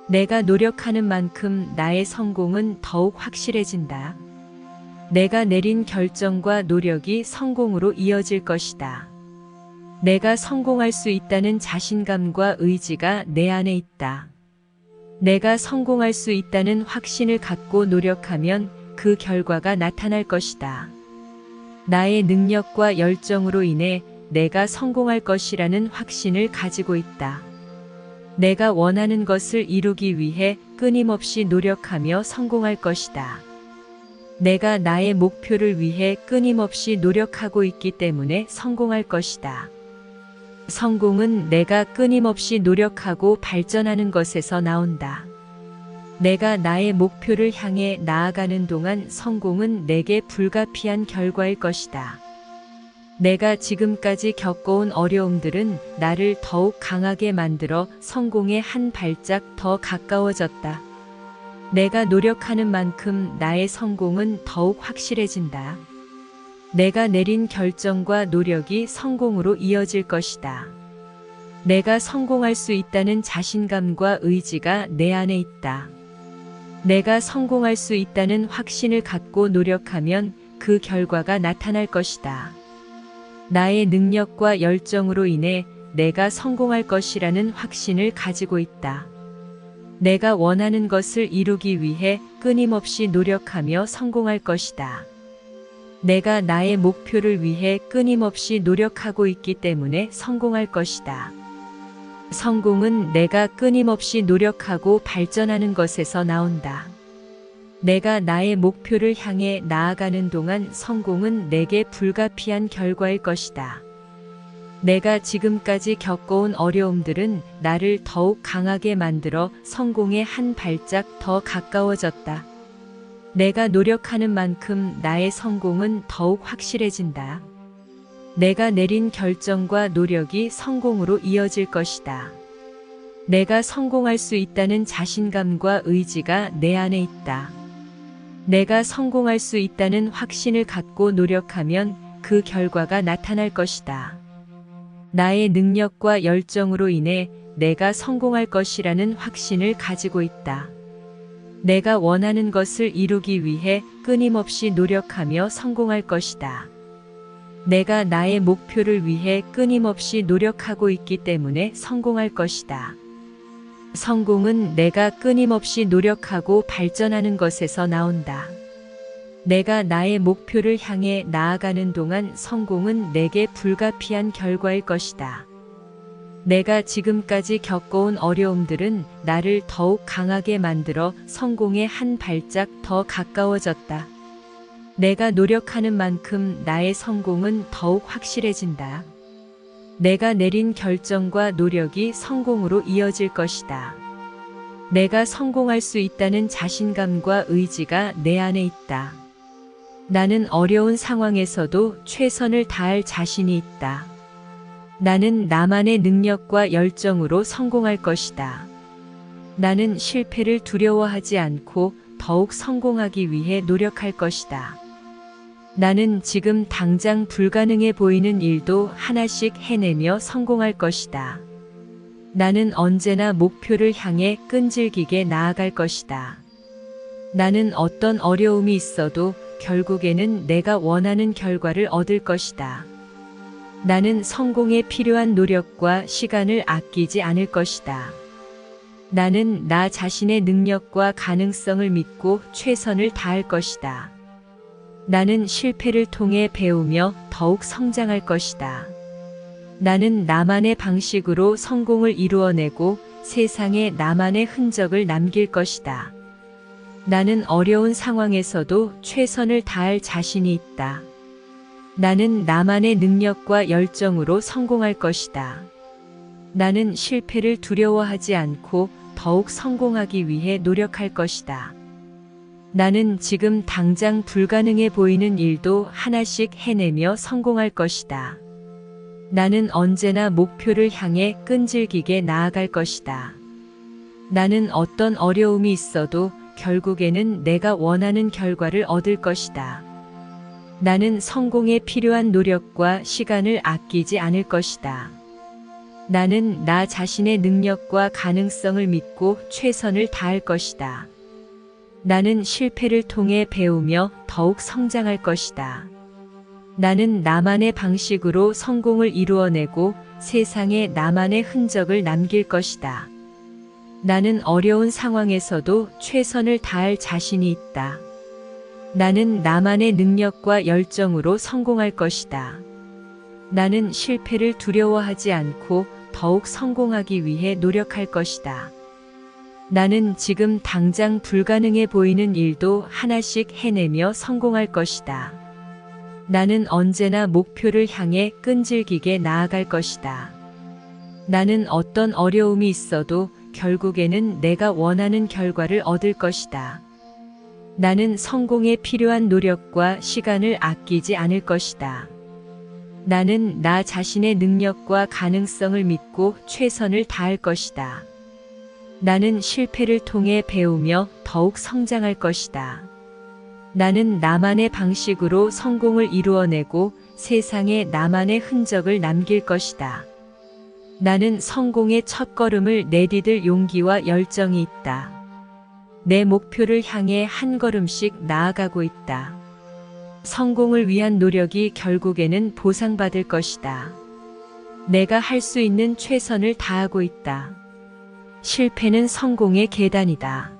내가 노력하는 만큼 나의 성공은 더욱 확실해진다. 내가 내린 결정과 노력이 성공으로 이어질 것이다. 내가 성공할 수 있다는 자신감과 의지가 내 안에 있다. 내가 성공할 수 있다는 확신을 갖고 노력하면 그 결과가 나타날 것이다. 나의 능력과 열정으로 인해 내가 성공할 것이라는 확신을 가지고 있다. 내가 원하는 것을 이루기 위해 끊임없이 노력하며 성공할 것이다. 내가 나의 목표를 위해 끊임없이 노력하고 있기 때문에 성공할 것이다. 성공은 내가 끊임없이 노력하고 발전하는 것에서 나온다. 내가 나의 목표를 향해 나아가는 동안 성공은 내게 불가피한 결과일 것이다. 내가 지금까지 겪어온 어려움들은 나를 더욱 강하게 만들어 성공에 한 발짝 더 가까워졌다. 내가 노력하는 만큼 나의 성공은 더욱 확실해진다. 내가 내린 결정과 노력이 성공으로 이어질 것이다. 내가 성공할 수 있다는 자신감과 의지가 내 안에 있다. 내가 성공할 수 있다는 확신을 갖고 노력하면 그 결과가 나타날 것이다. 나의 능력과 열정으로 인해 내가 성공할 것이라는 확신을 가지고 있다. 내가 원하는 것을 이루기 위해 끊임없이 노력하며 성공할 것이다. 내가 나의 목표를 위해 끊임없이 노력하고 있기 때문에 성공할 것이다. 성공은 내가 끊임없이 노력하고 발전하는 것에서 나온다. 내가 나의 목표를 향해 나아가는 동안 성공은 내게 불가피한 결과일 것이다. 내가 지금까지 겪어온 어려움들은 나를 더욱 강하게 만들어 성공에 한 발짝 더 가까워졌다. 내가 노력하는 만큼 나의 성공은 더욱 확실해진다. 내가 내린 결정과 노력이 성공으로 이어질 것이다. 내가 성공할 수 있다는 자신감과 의지가 내 안에 있다. 내가 성공할 수 있다는 확신을 갖고 노력하면 그 결과가 나타날 것이다. 나의 능력과 열정으로 인해 내가 성공할 것이라는 확신을 가지고 있다. 내가 원하는 것을 이루기 위해 끊임없이 노력하며 성공할 것이다. 내가 나의 목표를 위해 끊임없이 노력하고 있기 때문에 성공할 것이다. 성공은 내가 끊임없이 노력하고 발전하는 것에서 나온다. 내가 나의 목표를 향해 나아가는 동안 성공은 내게 불가피한 결과일 것이다. 내가 지금까지 겪어온 어려움들은 나를 더욱 강하게 만들어 성공에 한 발짝 더 가까워졌다. 내가 노력하는 만큼 나의 성공은 더욱 확실해진다. 내가 내린 결정과 노력이 성공으로 이어질 것이다. 내가 성공할 수 있다는 자신감과 의지가 내 안에 있다. 나는 어려운 상황에서도 최선을 다할 자신이 있다. 나는 나만의 능력과 열정으로 성공할 것이다. 나는 실패를 두려워하지 않고 더욱 성공하기 위해 노력할 것이다. 나는 지금 당장 불가능해 보이는 일도 하나씩 해내며 성공할 것이다. 나는 언제나 목표를 향해 끈질기게 나아갈 것이다. 나는 어떤 어려움이 있어도 결국에는 내가 원하는 결과를 얻을 것이다. 나는 성공에 필요한 노력과 시간을 아끼지 않을 것이다. 나는 나 자신의 능력과 가능성을 믿고 최선을 다할 것이다. 나는 실패를 통해 배우며 더욱 성장할 것이다. 나는 나만의 방식으로 성공을 이루어내고 세상에 나만의 흔적을 남길 것이다. 나는 어려운 상황에서도 최선을 다할 자신이 있다. 나는 나만의 능력과 열정으로 성공할 것이다. 나는 실패를 두려워하지 않고 더욱 성공하기 위해 노력할 것이다. 나는 지금 당장 불가능해 보이는 일도 하나씩 해내며 성공할 것이다. 나는 언제나 목표를 향해 끈질기게 나아갈 것이다. 나는 어떤 어려움이 있어도 결국에는 내가 원하는 결과를 얻을 것이다. 나는 성공에 필요한 노력과 시간을 아끼지 않을 것이다. 나는 나 자신의 능력과 가능성을 믿고 최선을 다할 것이다. 나는 실패를 통해 배우며 더욱 성장할 것이다. 나는 나만의 방식으로 성공을 이루어내고 세상에 나만의 흔적을 남길 것이다. 나는 어려운 상황에서도 최선을 다할 자신이 있다. 나는 나만의 능력과 열정으로 성공할 것이다. 나는 실패를 두려워하지 않고 더욱 성공하기 위해 노력할 것이다. 나는 지금 당장 불가능해 보이는 일도 하나씩 해내며 성공할 것이다. 나는 언제나 목표를 향해 끈질기게 나아갈 것이다. 나는 어떤 어려움이 있어도 결국에는 내가 원하는 결과를 얻을 것이다. 나는 성공에 필요한 노력과 시간을 아끼지 않을 것이다. 나는 나 자신의 능력과 가능성을 믿고 최선을 다할 것이다. 나는 실패를 통해 배우며 더욱 성장할 것이다. 나는 나만의 방식으로 성공을 이루어내고 세상에 나만의 흔적을 남길 것이다. 나는 성공의 첫걸음을 내디딜 용기와 열정이 있다. 내 목표를 향해 한 걸음씩 나아가고 있다. 성공을 위한 노력이 결국에는 보상받을 것이다. 내가 할 수 있는 최선을 다하고 있다. 실패는 성공의 계단이다.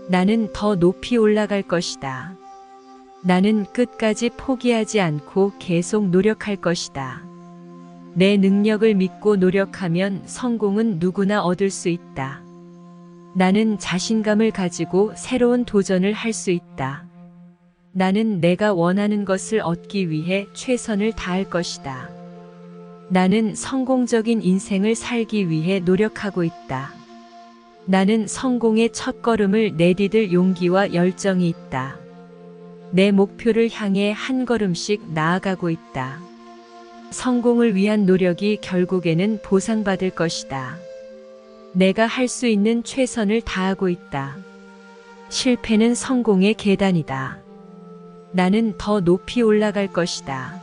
나는 더 높이 올라갈 것이다. 나는 끝까지 포기하지 않고 계속 노력할 것이다. 내 능력을 믿고 노력하면 성공은 누구나 얻을 수 있다. 나는 자신감을 가지고 새로운 도전을 할 수 있다. 나는 내가 원하는 것을 얻기 위해 최선을 다할 것이다. 나는 성공적인 인생을 살기 위해 노력하고 있다. 나는 성공의 첫걸음을 내디딜 용기와 열정이 있다. 내 목표를 향해 한 걸음씩 나아가고 있다. 성공을 위한 노력이 결국에는 보상받을 것이다. 내가 할 수 있는 최선을 다하고 있다. 실패는 성공의 계단이다. 나는 더 높이 올라갈 것이다.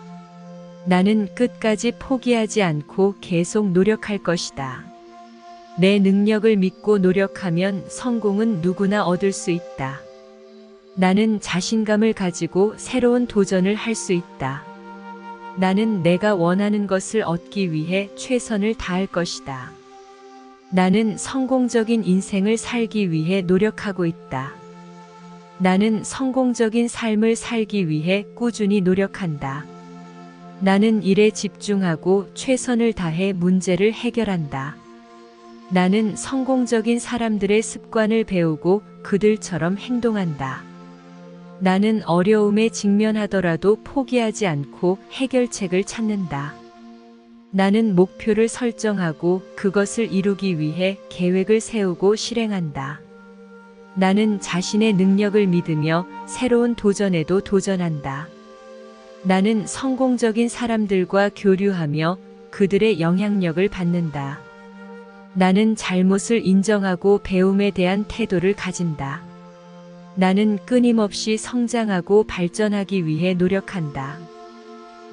나는 끝까지 포기하지 않고 계속 노력할 것이다. 내 능력을 믿고 노력하면 성공은 누구나 얻을 수 있다. 나는 자신감을 가지고 새로운 도전을 할 수 있다. 나는 내가 원하는 것을 얻기 위해 최선을 다할 것이다. 나는 성공적인 인생을 살기 위해 노력하고 있다. 나는 성공적인 삶을 살기 위해 꾸준히 노력한다. 나는 일에 집중하고 최선을 다해 문제를 해결한다. 나는 성공적인 사람들의 습관을 배우고 그들처럼 행동한다. 나는 어려움에 직면하더라도 포기하지 않고 해결책을 찾는다. 나는 목표를 설정하고 그것을 이루기 위해 계획을 세우고 실행한다. 나는 자신의 능력을 믿으며 새로운 도전에도 도전한다. 나는 성공적인 사람들과 교류하며 그들의 영향력을 받는다. 나는 잘못을 인정하고 배움에 대한 태도를 가진다. 나는 끊임없이 성장하고 발전하기 위해 노력한다.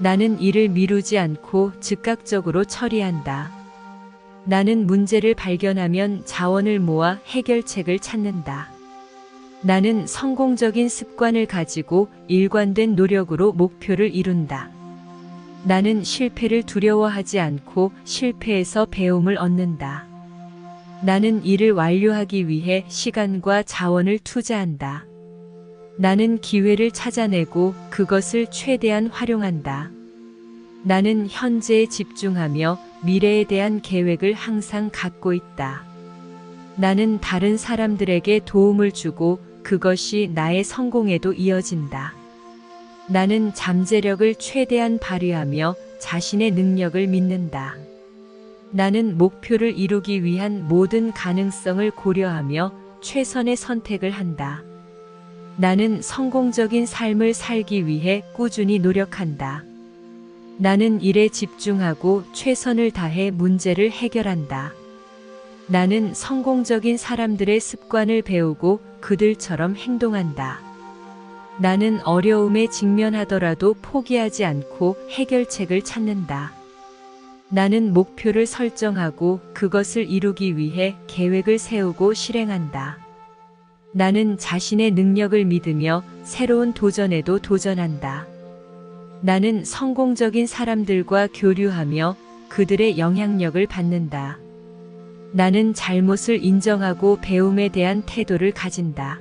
나는 일을 미루지 않고 즉각적으로 처리한다. 나는 문제를 발견하면 자원을 모아 해결책을 찾는다. 나는 성공적인 습관을 가지고 일관된 노력으로 목표를 이룬다. 나는 실패를 두려워하지 않고 실패에서 배움을 얻는다. 나는 일을 완료하기 위해 시간과 자원을 투자한다. 나는 기회를 찾아내고 그것을 최대한 활용한다. 나는 현재에 집중하며 미래에 대한 계획을 항상 갖고 있다. 나는 다른 사람들에게 도움을 주고 그것이 나의 성공에도 이어진다. 나는 잠재력을 최대한 발휘하며 자신의 능력을 믿는다. 나는 목표를 이루기 위한 모든 가능성을 고려하며 최선의 선택을 한다. 나는 성공적인 삶을 살기 위해 꾸준히 노력한다. 나는 일에 집중하고 최선을 다해 문제를 해결한다. 나는 성공적인 사람들의 습관을 배우고 그들처럼 행동한다. 나는 어려움에 직면하더라도 포기하지 않고 해결책을 찾는다. 나는 목표를 설정하고 그것을 이루기 위해 계획을 세우고 실행한다. 나는 자신의 능력을 믿으며 새로운 도전에도 도전한다. 나는 성공적인 사람들과 교류하며 그들의 영향력을 받는다. 나는 잘못을 인정하고 배움에 대한 태도를 가진다.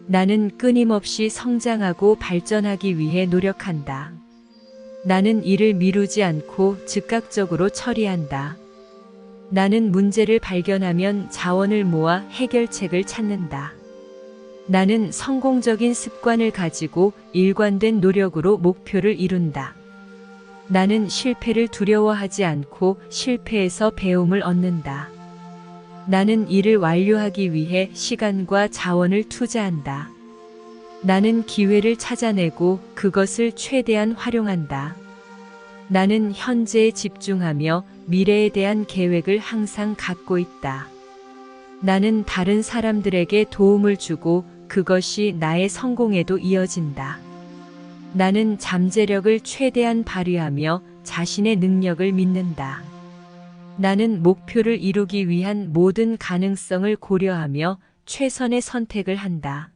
나는 끊임없이 성장하고 발전하기 위해 노력한다. 나는 일을 미루지 않고 즉각적으로 처리한다. 나는 문제를 발견하면 자원을 모아 해결책을 찾는다. 나는 성공적인 습관을 가지고 일관된 노력으로 목표를 이룬다. 나는 실패를 두려워하지 않고 실패에서 배움을 얻는다. 나는 일을 완료하기 위해 시간과 자원을 투자한다. 나는 기회를 찾아내고 그것을 최대한 활용한다. 나는 현재에 집중하며 미래에 대한 계획을 항상 갖고 있다. 나는 다른 사람들에게 도움을 주고 그것이 나의 성공에도 이어진다. 나는 잠재력을 최대한 발휘하며 자신의 능력을 믿는다. 나는 목표를 이루기 위한 모든 가능성을 고려하며 최선의 선택을 한다.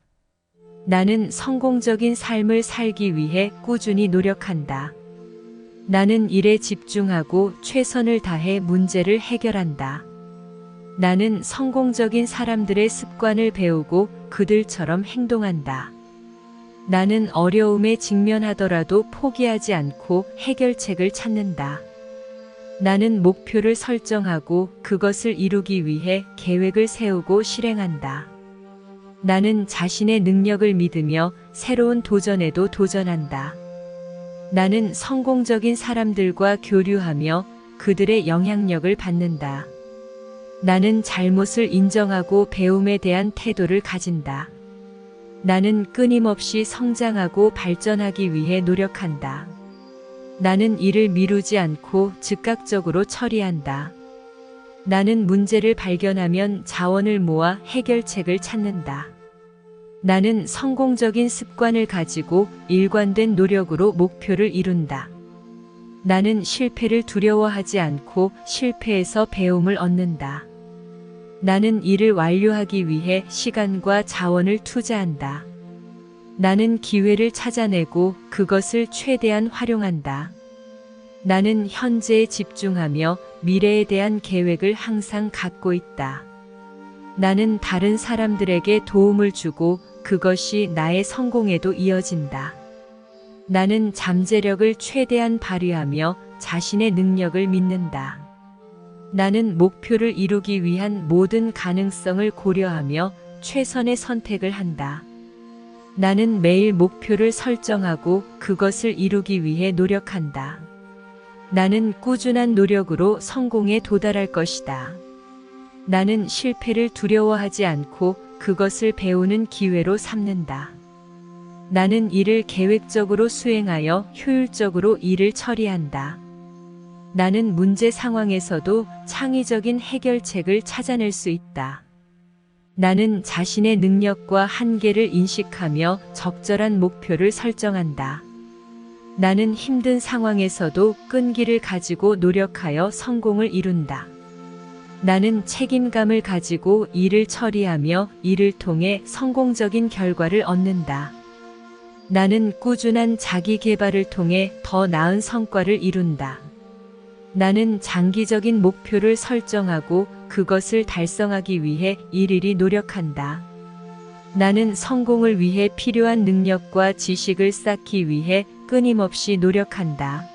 나는 성공적인 삶을 살기 위해 꾸준히 노력한다. 나는 일에 집중하고 최선을 다해 문제를 해결한다. 나는 성공적인 사람들의 습관을 배우고 그들처럼 행동한다. 나는 어려움에 직면하더라도 포기하지 않고 해결책을 찾는다. 나는 목표를 설정하고 그것을 이루기 위해 계획을 세우고 실행한다. 나는 자신의 능력을 믿으며 새로운 도전에도 도전한다. 나는 성공적인 사람들과 교류하며 그들의 영향력을 받는다. 나는 잘못을 인정하고 배움에 대한 태도를 가진다. 나는 끊임없이 성장하고 발전하기 위해 노력한다. 나는 일을 미루지 않고 즉각적으로 처리한다. 나는 문제를 발견하면 자원을 모아 해결책을 찾는다. 나는 성공적인 습관을 가지고 일관된 노력으로 목표를 이룬다. 나는 실패를 두려워하지 않고 실패에서 배움을 얻는다. 나는 일을 완료하기 위해 시간과 자원을 투자한다. 나는 기회를 찾아내고 그것을 최대한 활용한다. 나는 현재에 집중하며 미래에 대한 계획을 항상 갖고 있다. 나는 다른 사람들에게 도움을 주고 그것이 나의 성공에도 이어진다. 나는 잠재력을 최대한 발휘하며 자신의 능력을 믿는다. 나는 목표를 이루기 위한 모든 가능성을 고려하며 최선의 선택을 한다. 나는 매일 목표를 설정하고 그것을 이루기 위해 노력한다. 나는 꾸준한 노력으로 성공에 도달할 것이다. 나는 실패를 두려워하지 않고 그것을 배우는 기회로 삼는다. 나는 일을 계획적으로 수행하여 효율적으로 일을 처리한다. 나는 문제 상황에서도 창의적인 해결책을 찾아낼 수 있다. 나는 자신의 능력과 한계를 인식하며 적절한 목표를 설정한다. 나는 힘든 상황에서도 끈기를 가지고 노력하여 성공을 이룬다. 나는 책임감을 가지고 일을 처리하며 이를 통해 성공적인 결과를 얻는다. 나는 꾸준한 자기 개발을 통해 더 나은 성과를 이룬다. 나는 장기적인 목표를 설정하고 그것을 달성하기 위해 일일이 노력한다. 나는 성공을 위해 필요한 능력과 지식을 쌓기 위해 끊임없이 노력한다.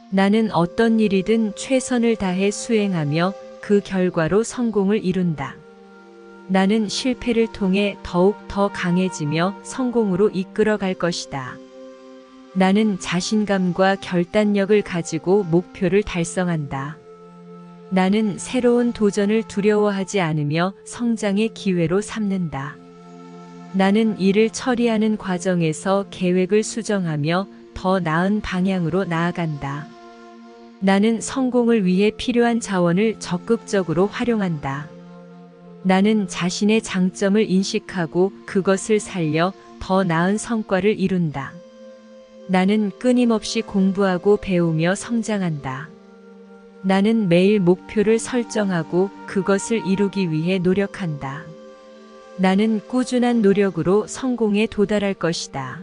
나는 어떤 일이든 최선을 다해 수행하며 그 결과로 성공을 이룬다. 나는 실패를 통해 더욱 더 강해지며 성공으로 이끌어 갈 것이다. 나는 자신감과 결단력을 가지고 목표를 달성한다. 나는 새로운 도전을 두려워하지 않으며 성장의 기회로 삼는다. 나는 일을 처리하는 과정에서 계획을 수정하며 더 나은 방향으로 나아간다. 나는 성공을 위해 필요한 자원을 적극적으로 활용한다. 나는 자신의 장점을 인식하고 그것을 살려 더 나은 성과를 이룬다. 나는 끊임없이 공부하고 배우며 성장한다. 나는 매일 목표를 설정하고 그것을 이루기 위해 노력한다. 나는 꾸준한 노력으로 성공에 도달할 것이다.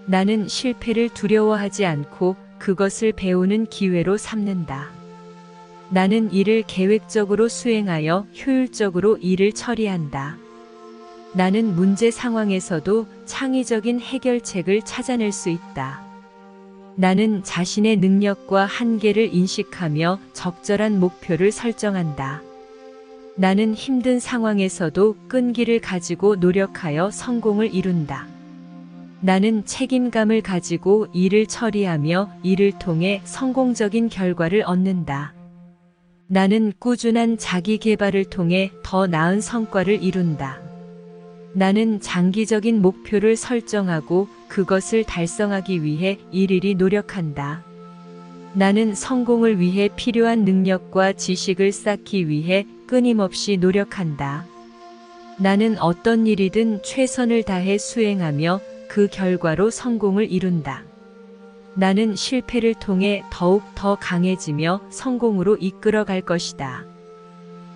나는 실패를 두려워하지 않고 그것을 배우는 기회로 삼는다. 나는 일을 계획적으로 수행하여 효율적으로 일을 처리한다. 나는 문제 상황에서도 창의적인 해결책을 찾아낼 수 있다. 나는 자신의 능력과 한계를 인식하며 적절한 목표를 설정한다. 나는 힘든 상황에서도 끈기를 가지고 노력하여 성공을 이룬다. 나는 책임감을 가지고 일을 처리하며 이를 통해 성공적인 결과를 얻는다. 나는 꾸준한 자기 개발을 통해 더 나은 성과를 이룬다. 나는 장기적인 목표를 설정하고 그것을 달성하기 위해 일일이 노력한다. 나는 성공을 위해 필요한 능력과 지식을 쌓기 위해 끊임없이 노력한다. 나는 어떤 일이든 최선을 다해 수행하며 그 결과로 성공을 이룬다. 나는 실패를 통해 더욱 더 강해지며 성공으로 이끌어 갈 것이다.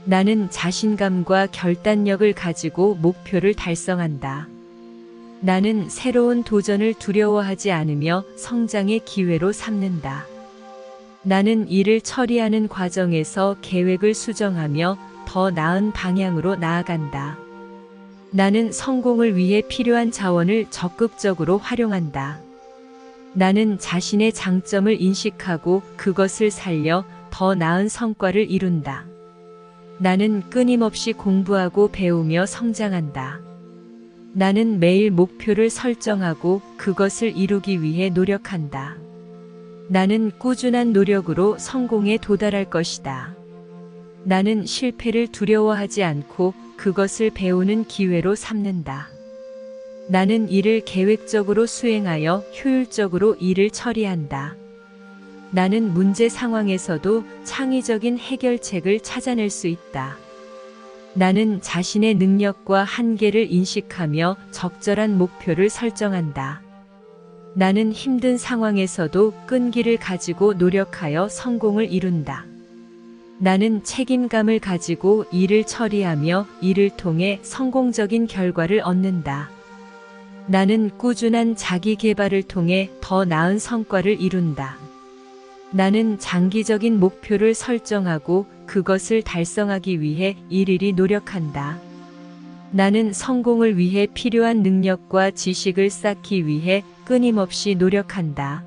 나는 자신감과 결단력을 가지고 목표를 달성한다. 나는 새로운 도전을 두려워하지 않으며 성장의 기회로 삼는다. 나는 일을 처리하는 과정에서 계획을 수정하며 더 나은 방향으로 나아간다. 나는 성공을 위해 필요한 자원을 적극적으로 활용한다. 나는 자신의 장점을 인식하고 그것을 살려 더 나은 성과를 이룬다. 나는 끊임없이 공부하고 배우며 성장한다. 나는 매일 목표를 설정하고 그것을 이루기 위해 노력한다. 나는 꾸준한 노력으로 성공에 도달할 것이다. 나는 실패를 두려워하지 않고 그것을 배우는 기회로 삼는다. 나는 일을 계획적으로 수행하여 효율적으로 일을 처리한다. 나는 문제 상황에서도 창의적인 해결책을 찾아낼 수 있다. 나는 자신의 능력과 한계를 인식하며 적절한 목표를 설정한다. 나는 힘든 상황에서도 끈기를 가지고 노력하여 성공을 이룬다. 나는 책임감을 가지고 일을 처리하며 이를 통해 성공적인 결과를 얻는다. 나는 꾸준한 자기 개발을 통해 더 나은 성과를 이룬다. 나는 장기적인 목표를 설정하고 그것을 달성하기 위해 일일이 노력한다. 나는 성공을 위해 필요한 능력과 지식을 쌓기 위해 끊임없이 노력한다.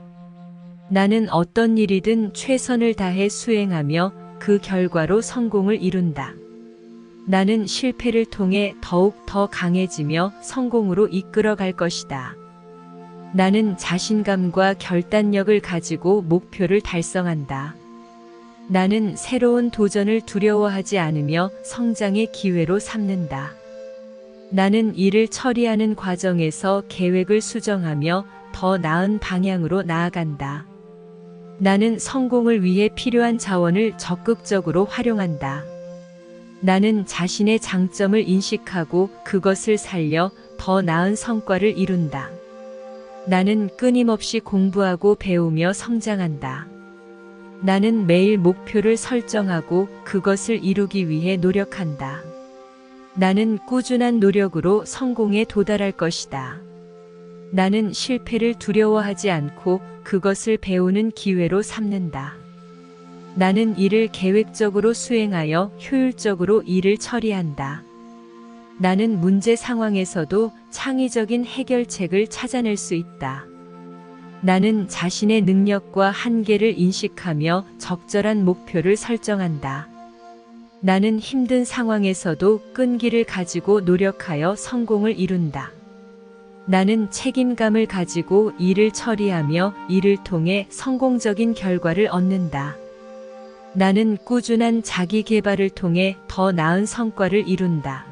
나는 어떤 일이든 최선을 다해 수행하며 그 결과로 성공을 이룬다. 나는 실패를 통해 더욱 더 강해지며 성공으로 이끌어 갈 것이다. 나는 자신감과 결단력을 가지고 목표를 달성한다. 나는 새로운 도전을 두려워하지 않으며 성장의 기회로 삼는다. 나는 일을 처리하는 과정에서 계획을 수정하며 더 나은 방향으로 나아간다. 나는 성공을 위해 필요한 자원을 적극적으로 활용한다. 나는 자신의 장점을 인식하고 그것을 살려 더 나은 성과를 이룬다. 나는 끊임없이 공부하고 배우며 성장한다. 나는 매일 목표를 설정하고 그것을 이루기 위해 노력한다. 나는 꾸준한 노력으로 성공에 도달할 것이다. 나는 실패를 두려워하지 않고 그것을 배우는 기회로 삼는다. 나는 일을 계획적으로 수행하여 효율적으로 일을 처리한다. 나는 문제 상황에서도 창의적인 해결책을 찾아낼 수 있다. 나는 자신의 능력과 한계를 인식하며 적절한 목표를 설정한다. 나는 힘든 상황에서도 끈기를 가지고 노력하여 성공을 이룬다. 나는 책임감을 가지고 일을 처리하며 이를 통해 성공적인 결과를 얻는다. 나는 꾸준한 자기 개발을 통해 더 나은 성과를 이룬다.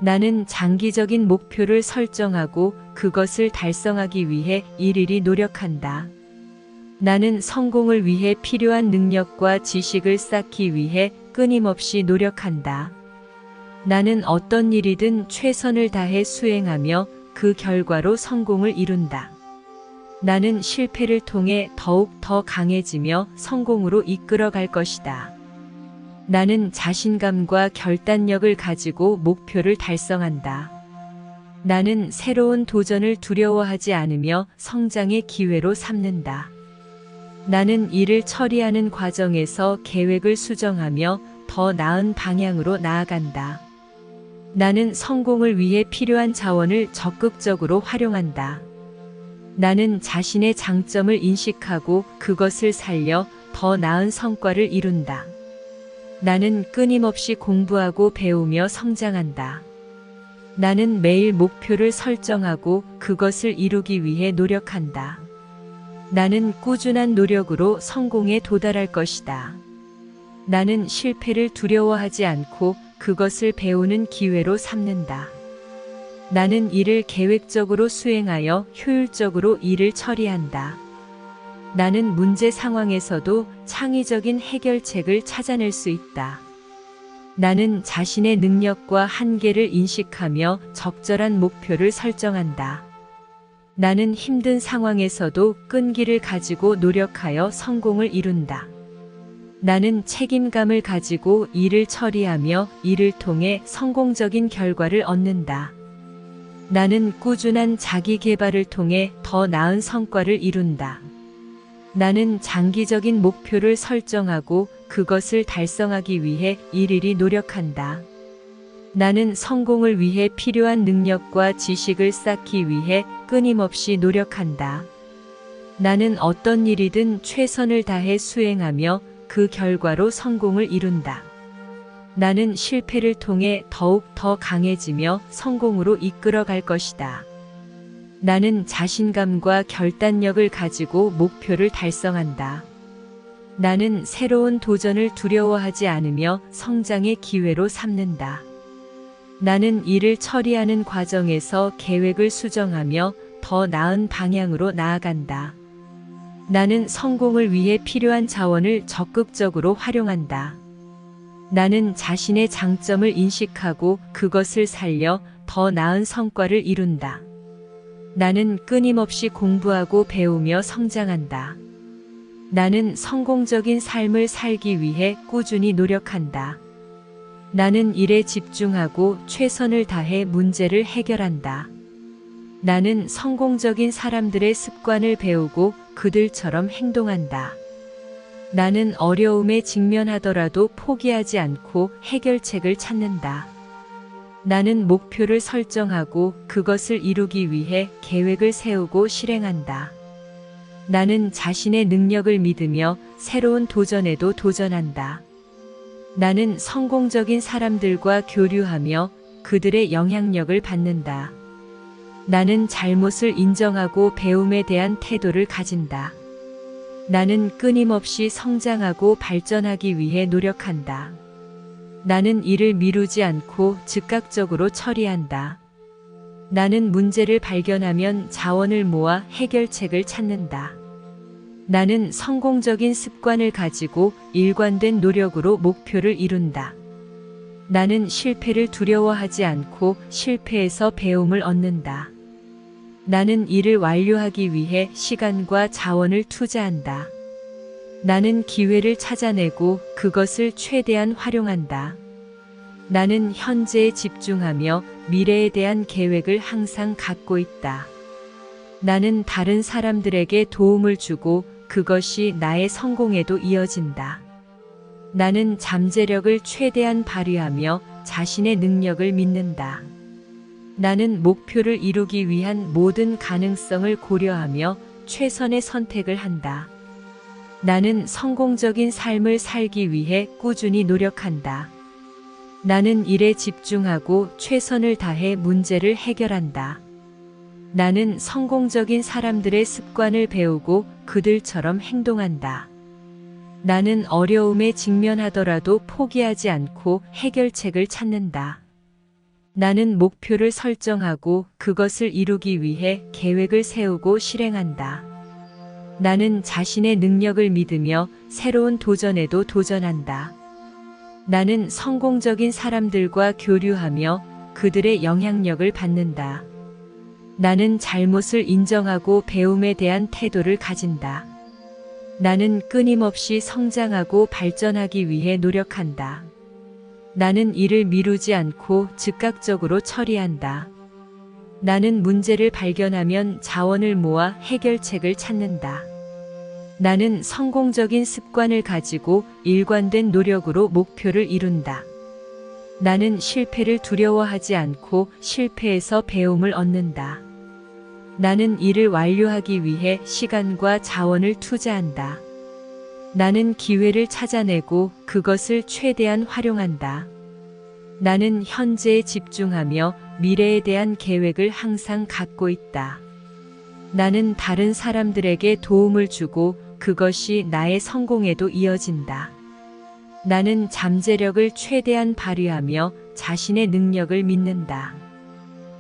나는 장기적인 목표를 설정하고 그것을 달성하기 위해 일일이 노력한다. 나는 성공을 위해 필요한 능력과 지식을 쌓기 위해 끊임없이 노력한다. 나는 어떤 일이든 최선을 다해 수행하며 그 결과로 성공을 이룬다. 나는 실패를 통해 더욱 더 강해지며 성공으로 이끌어갈 것이다. 나는 자신감과 결단력을 가지고 목표를 달성한다. 나는 새로운 도전을 두려워하지 않으며 성장의 기회로 삼는다. 나는 일을 처리하는 과정에서 계획을 수정하며 더 나은 방향으로 나아간다. 나는 성공을 위해 필요한 자원을 적극적으로 활용한다. 나는 자신의 장점을 인식하고 그것을 살려 더 나은 성과를 이룬다. 나는 끊임없이 공부하고 배우며 성장한다. 나는 매일 목표를 설정하고 그것을 이루기 위해 노력한다. 나는 꾸준한 노력으로 성공에 도달할 것이다. 나는 실패를 두려워하지 않고 그것을 배우는 기회로 삼는다. 나는 일을 계획적으로 수행하여 효율적으로 일을 처리한다. 나는 문제 상황에서도 창의적인 해결책을 찾아낼 수 있다. 나는 자신의 능력과 한계를 인식하며 적절한 목표를 설정한다. 나는 힘든 상황에서도 끈기를 가지고 노력하여 성공을 이룬다. 나는 책임감을 가지고 일을 처리하며 이를 통해 성공적인 결과를 얻는다. 나는 꾸준한 자기 개발을 통해 더 나은 성과를 이룬다. 나는 장기적인 목표를 설정하고 그것을 달성하기 위해 일일이 노력한다. 나는 성공을 위해 필요한 능력과 지식을 쌓기 위해 끊임없이 노력한다. 나는 어떤 일이든 최선을 다해 수행하며 그 결과로 성공을 이룬다. 나는 실패를 통해 더욱 더 강해지며 성공으로 이끌어갈 것이다. 나는 자신감과 결단력을 가지고 목표를 달성한다. 나는 새로운 도전을 두려워하지 않으며 성장의 기회로 삼는다. 나는 일을 처리하는 과정에서 계획을 수정하며 더 나은 방향으로 나아간다. 나는 성공을 위해 필요한 자원을 적극적으로 활용한다. 나는 자신의 장점을 인식하고 그것을 살려 더 나은 성과를 이룬다. 나는 끊임없이 공부하고 배우며 성장한다. 나는 성공적인 삶을 살기 위해 꾸준히 노력한다. 나는 일에 집중하고 최선을 다해 문제를 해결한다. 나는 성공적인 사람들의 습관을 배우고 그들처럼 행동한다. 나는 어려움에 직면하더라도 포기하지 않고 해결책을 찾는다. 나는 목표를 설정하고 그것을 이루기 위해 계획을 세우고 실행한다. 나는 자신의 능력을 믿으며 새로운 도전에도 도전한다. 나는 성공적인 사람들과 교류하며 그들의 영향력을 받는다. 나는 잘못을 인정하고 배움에 대한 태도를 가진다. 나는 끊임없이 성장하고 발전하기 위해 노력한다. 나는 일을 미루지 않고 즉각적으로 처리한다. 나는 문제를 발견하면 자원을 모아 해결책을 찾는다. 나는 성공적인 습관을 가지고 일관된 노력으로 목표를 이룬다. 나는 실패를 두려워하지 않고 실패에서 배움을 얻는다. 나는 일을 완료하기 위해 시간과 자원을 투자한다. 나는 기회를 찾아내고 그것을 최대한 활용한다. 나는 현재에 집중하며 미래에 대한 계획을 항상 갖고 있다. 나는 다른 사람들에게 도움을 주고 그것이 나의 성공에도 이어진다. 나는 잠재력을 최대한 발휘하며 자신의 능력을 믿는다. 나는 목표를 이루기 위한 모든 가능성을 고려하며 최선의 선택을 한다. 나는 성공적인 삶을 살기 위해 꾸준히 노력한다. 나는 일에 집중하고 최선을 다해 문제를 해결한다. 나는 성공적인 사람들의 습관을 배우고 그들처럼 행동한다. 나는 어려움에 직면하더라도 포기하지 않고 해결책을 찾는다. 나는 목표를 설정하고 그것을 이루기 위해 계획을 세우고 실행한다. 나는 자신의 능력을 믿으며 새로운 도전에도 도전한다. 나는 성공적인 사람들과 교류하며 그들의 영향력을 받는다. 나는 잘못을 인정하고 배움에 대한 태도를 가진다. 나는 끊임없이 성장하고 발전하기 위해 노력한다. 나는 일을 미루지 않고 즉각적으로 처리한다. 나는 문제를 발견하면 자원을 모아 해결책을 찾는다. 나는 성공적인 습관을 가지고 일관된 노력으로 목표를 이룬다. 나는 실패를 두려워하지 않고 실패에서 배움을 얻는다. 나는 일을 완료하기 위해 시간과 자원을 투자한다. 나는 기회를 찾아내고 그것을 최대한 활용한다. 나는 현재에 집중하며 미래에 대한 계획을 항상 갖고 있다. 나는 다른 사람들에게 도움을 주고 그것이 나의 성공에도 이어진다. 나는 잠재력을 최대한 발휘하며 자신의 능력을 믿는다.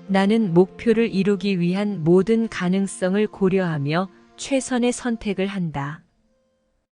나는 목표를 이루기 위한 모든 가능성을 고려하며 최선의 선택을 한다.